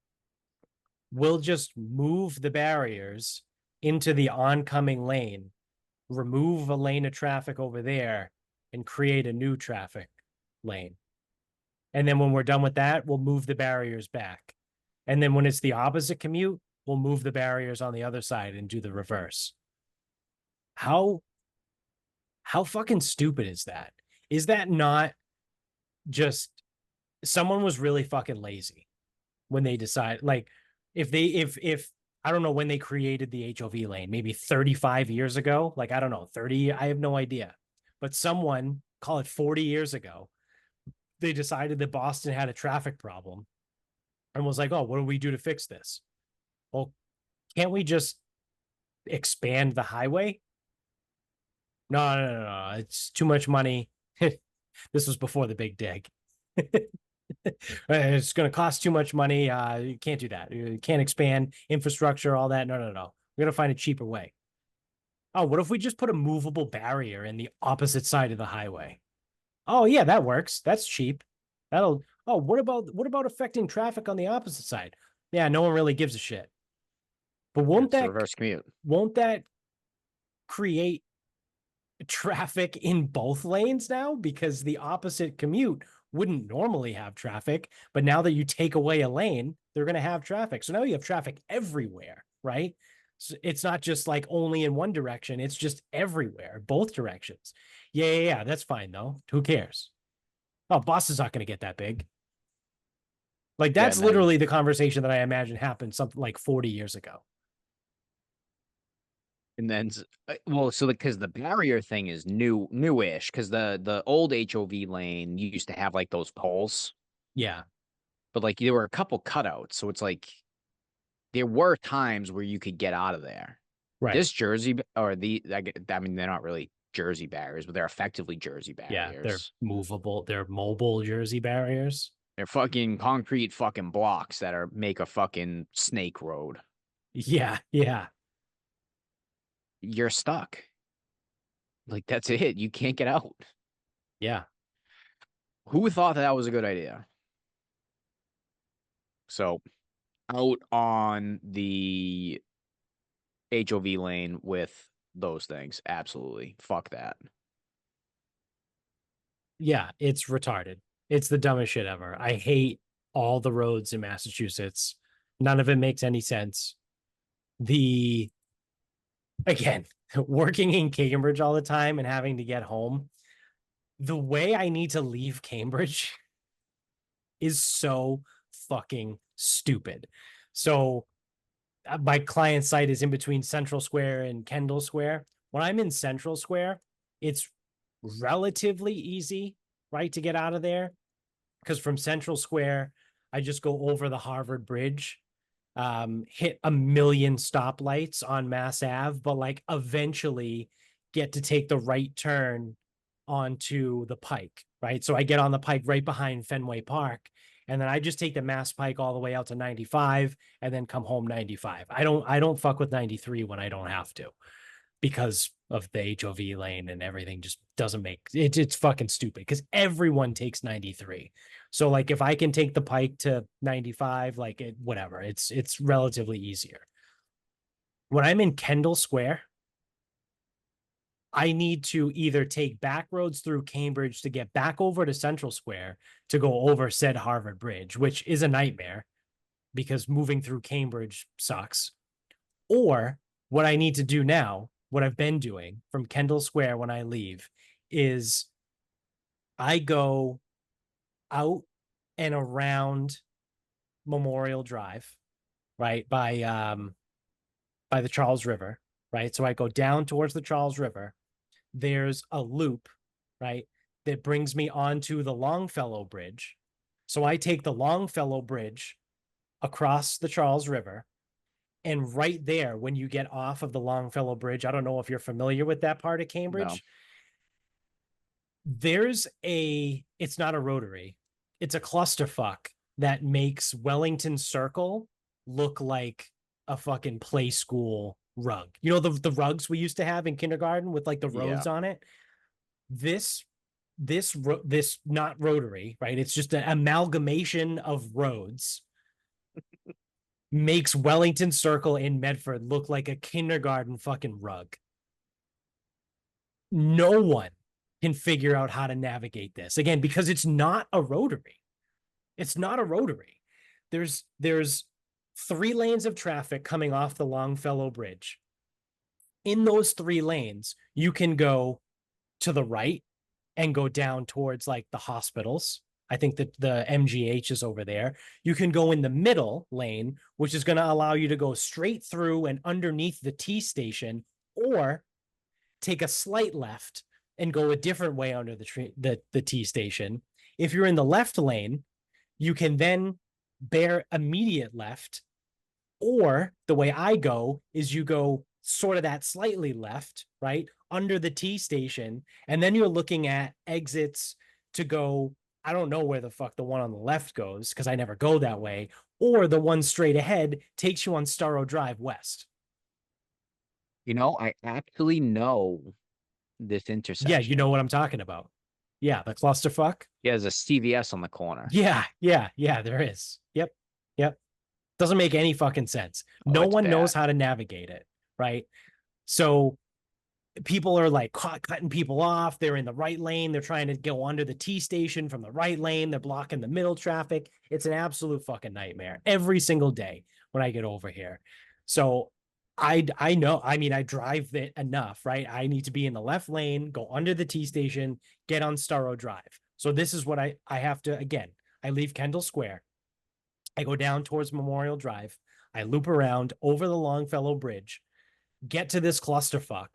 we'll just move the barriers into the oncoming lane, remove a lane of traffic over there, and create a new traffic lane. And then when we're done with that, we'll move the barriers back. And then when it's the opposite commute, we'll move the barriers on the other side and do the reverse. How how fucking stupid is that? Is that not just someone was really fucking lazy when they decide like if I don't know when they created the HOV lane, maybe 35 years ago, like I don't know, 30, I have no idea. But someone, call it 40 years ago, they decided that Boston had a traffic problem and was like, "Oh, what do we do to fix this?" Well, can't we just expand the highway? No, no, no, no. It's too much money. This was before the big dig. It's going to cost too much money. You can't do that. You can't expand infrastructure, all that. No, no, no. We're going to find a cheaper way. Oh, what if we just put a movable barrier in the opposite side of the highway? Oh, yeah, that works. That's cheap. That'll. Oh, what about affecting traffic on the opposite side? Yeah, no one really gives a shit. But won't It's the that reverse commute. won't that create traffic in both lanes now because the opposite commute wouldn't normally have traffic, but now that you take away a lane, they're going to have traffic. So now you have traffic everywhere, right? So it's not just like only in one direction, it's just everywhere, both directions. Yeah, that's fine though. Who cares? Oh, Boston's not going to get that big. Like Yeah, that's and then literally the conversation that I imagine happened something like 40 years ago. well, so because the barrier thing is newish, because the old HOV lane used to have like those poles, Yeah, but like there were a couple cutouts, so it's like there were times where you could get out of there. right. This Jersey or I mean, they're not really Jersey barriers, but they're effectively Jersey Yeah, they're barriers. movable, they're mobile Jersey barriers. They're fucking concrete fucking blocks that are make a fucking snake road. Yeah. You're stuck. Like that's it. You can't get out. Yeah. Who thought that was a good idea? So out on the HOV lane with those things. Absolutely. Fuck that. Yeah, it's retarded. It's the dumbest shit ever. I hate all the roads in Massachusetts. None of it makes any sense. The Again, working in Cambridge all the time and having to get home, the way I need to leave Cambridge is so fucking stupid. So my client site is in between Central Square and Kendall Square. When I'm in Central Square, it's relatively easy, right, to get out of there. Because from Central Square, I just go over the Harvard Bridge, hit a million stoplights on Mass Ave, but like eventually get to take the right turn onto the Pike, right? So I get on the Pike right behind Fenway Park, and then I just take the Mass Pike all the way out to 95 and then come home 95. I don't fuck with 93 when I don't have to because of the HOV lane and everything just doesn't make it. It's fucking stupid because everyone takes 93. So like if I can take the Pike to 95, like it, whatever, it's relatively easier. When I'm in Kendall Square, I need to either take back roads through Cambridge to get back over to Central Square to go over said Harvard Bridge, which is a nightmare because moving through Cambridge sucks. Or what I need to do now, what I've been doing from Kendall Square when I leave, is I go out and around Memorial Drive, right? By the Charles River, right? So I go down towards the Charles River. There's a loop, right, that brings me onto the Longfellow Bridge. So I take the Longfellow Bridge across the Charles River. And right there, when you get off of the Longfellow Bridge, I don't know if you're familiar with that part of No. Cambridge. It's not a rotary, it's a clusterfuck that makes Wellington Circle look like a fucking play school rug. You know, the rugs we used to have in kindergarten with like the Yeah. roads on it? This, this not rotary, right? It's just an amalgamation of roads makes Wellington Circle in Medford look like a kindergarten fucking rug. No one can figure out how to navigate this again because it's not a rotary. It's not a rotary. There's 3 lanes of traffic coming off the Longfellow Bridge. In those 3 lanes, you can go to the right and go down towards like the hospitals. I think that the MGH is over there. You can go in the middle lane, which is going to allow you to go straight through and underneath the T station, or take a slight left and go a different way under the T station. If you're in the left lane, you can then bear immediate left, or the way I go is you go sort of that slightly left, right, under the T station, and then you're looking at exits to go. I don't know where the fuck the one on the left goes because I never go that way, or the one straight ahead takes you on Starrow Drive West. I actually know this Yeah, you know intersection. what I'm talking about. Yeah, the clusterfuck. Yeah, there's a CVS on the corner. Yeah, there is. Yep. Doesn't make any fucking sense. Oh, No it's one knows bad. how to navigate it, right? So people are like cutting people off. They're in the right lane. They're trying to go under the T station from the right lane. They're blocking the middle traffic. It's an absolute fucking nightmare every single day when I get over here. So I know. I mean, I drive it enough, right? I need to be in the left lane, go under the T station, get on Starro Drive. So this is what I have to again. I leave Kendall Square. I go down towards Memorial Drive. I loop around over the Longfellow Bridge, get to this clusterfuck,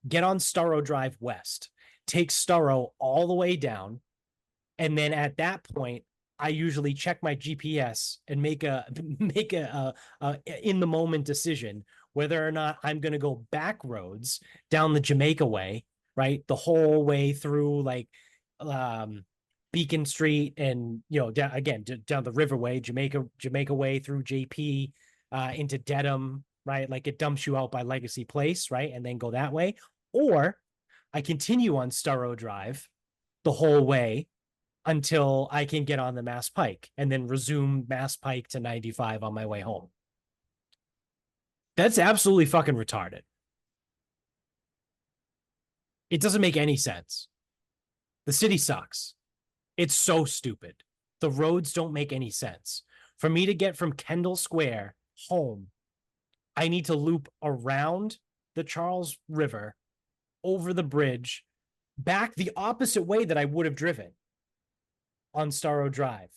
get on Starro Drive West, take Starro all the way down, and then at that point, I usually check my GPS and make a in the moment decision whether or not I'm going to go back roads down the Jamaica way, right, the whole way through like um, Beacon Street and down, again down the Riverway, Jamaica way through JP into Dedham, right? Like it dumps you out by Legacy Place, right, and then go that way, or I continue on Starro Drive the whole way until I can get on the Mass Pike and then resume Mass Pike to 95 on my way home. That's absolutely fucking retarded. It doesn't make any sense. The city sucks. It's so stupid. The roads don't make any sense. For me to get from Kendall Square home, I need to loop around the Charles River, over the bridge, back the opposite way that I would have driven on Starro Drive,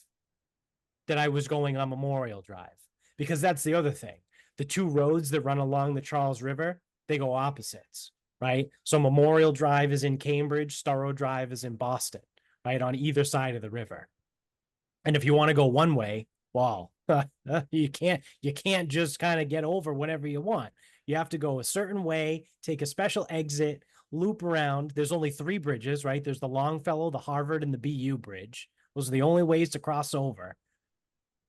that I was going on Memorial Drive. Because that's the other thing. The two roads that run along the Charles River, they go opposites, right? So Memorial Drive is in Cambridge, Starro Drive is in Boston, right? On either side of the river. And if you want to go one way, well, you can't just kind of get over whatever you want. You have to go a certain way, take a special exit, loop around. There's only three bridges, right? There's the Longfellow, the Harvard, and the BU bridge. Those are the only ways to cross over.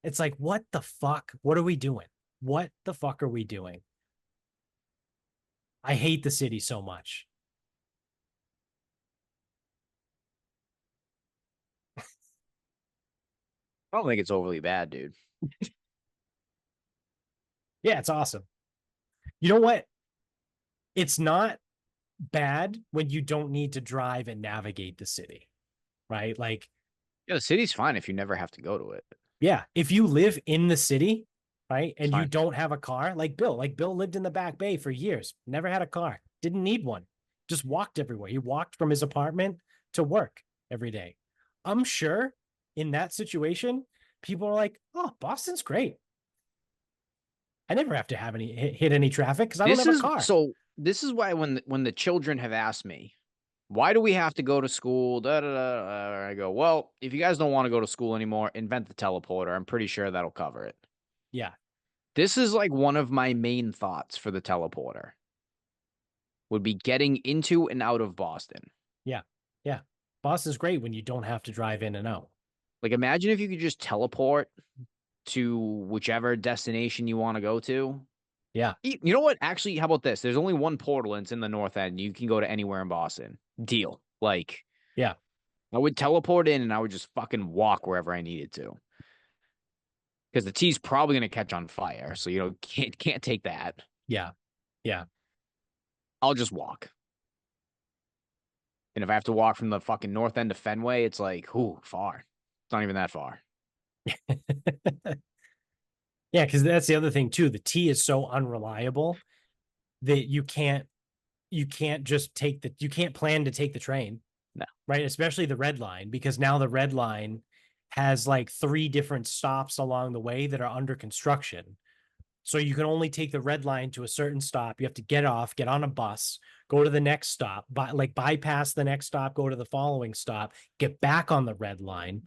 It's like, what the fuck? What are we doing? What the fuck are we doing? I hate the city so much. I don't think it's overly bad, dude. Yeah, it's awesome. You know what? It's not bad when you don't need to drive and navigate the city, right? Like, Yeah, the city's fine if you never have to go to it. yeah, if you live in the city, right, It's and you fine. don't have a car, like Bill lived in the Back Bay for years, never had a car, didn't need one, just walked everywhere. He walked from his apartment to work every day. I'm sure in that situation, people are like, oh, Boston's great. I never have to have any hit any traffic because I don't This have a is car. so. This is why when the children have asked me, why do we have to go to school? Da, da, da, I go, well, if you guys don't want to go to school anymore, invent the teleporter. I'm pretty sure that'll cover it. Yeah, This is like one of my main thoughts for the teleporter would be getting into and out of Boston. yeah, yeah. Boston's great when you don't have to drive in and out. Like imagine if you could just teleport to whichever destination you want to go to. Yeah, You know what? Actually, how about this? There's only one portal and it's in the north end. You can go to anywhere in Boston. Deal. Like yeah, I would teleport in and I would just fucking walk wherever I needed to. Because the T's probably gonna catch on fire. So can't take that. yeah, yeah. I'll just walk. And if I have to walk from the fucking north end to Fenway, it's like, whoo, far. It's not even that far. Yeah, because that's the other thing too. The T is so unreliable that you can't just you can't plan to take the train, No. right? Especially the red line, because now the red line has like three different stops along the way that are under construction. So you can only take the red line to a certain stop. You have to get off, get on a bus, go to the next stop, bypass the next stop, go to the following stop, get back on the red line,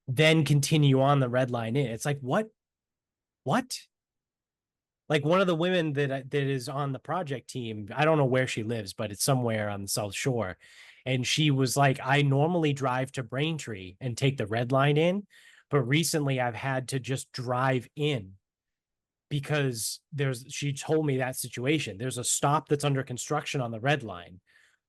then continue on the red line in. It's like, what? What? Like one of the women that is on the project team, I don't know where she lives, but it's somewhere on the South Shore. And she was like, I normally drive to Braintree and take the red line in, but recently I've had to just drive in because she told me that situation. There's a stop that's under construction on the red line.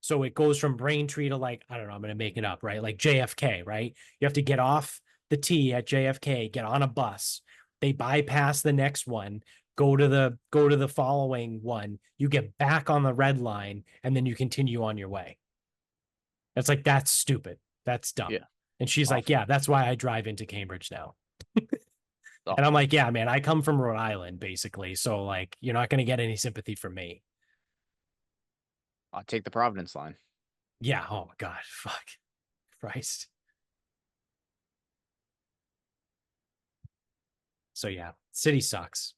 So it goes from Braintree to like, I don't know, I'm going to make it up, right? Like JFK, right? You have to get off the T at JFK, get on a bus. They bypass the next one, go to the following one, you get back on the red line, and then you continue on your way. It's like, that's stupid. That's dumb. Yeah. And she's like, Awful. yeah, that's why I drive into Cambridge now. And I'm Awful. like, yeah, man, I come from Rhode Island, basically. So, like, you're not going to get any sympathy from me. I'll take the Providence line. Yeah. Oh, my God. Fuck. Christ. So, yeah, city sucks.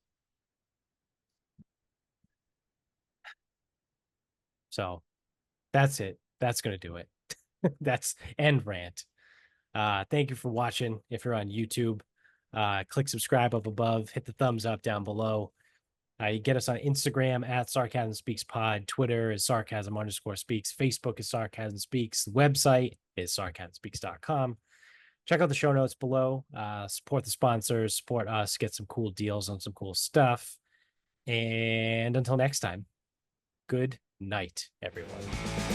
So, that's it. That's going to do it. That's end rant. Thank you for watching. If you're on YouTube, click subscribe up above, hit the thumbs up down below. You get us on Instagram at Sarcasm Speaks Pod. Twitter is Sarcasm_Speaks. Facebook is Sarcasm Speaks. The website is sarcasmspeaks.com. Check out the show notes below. Support the sponsors, support us, get some cool deals on some cool stuff. And until next time, good night, everyone.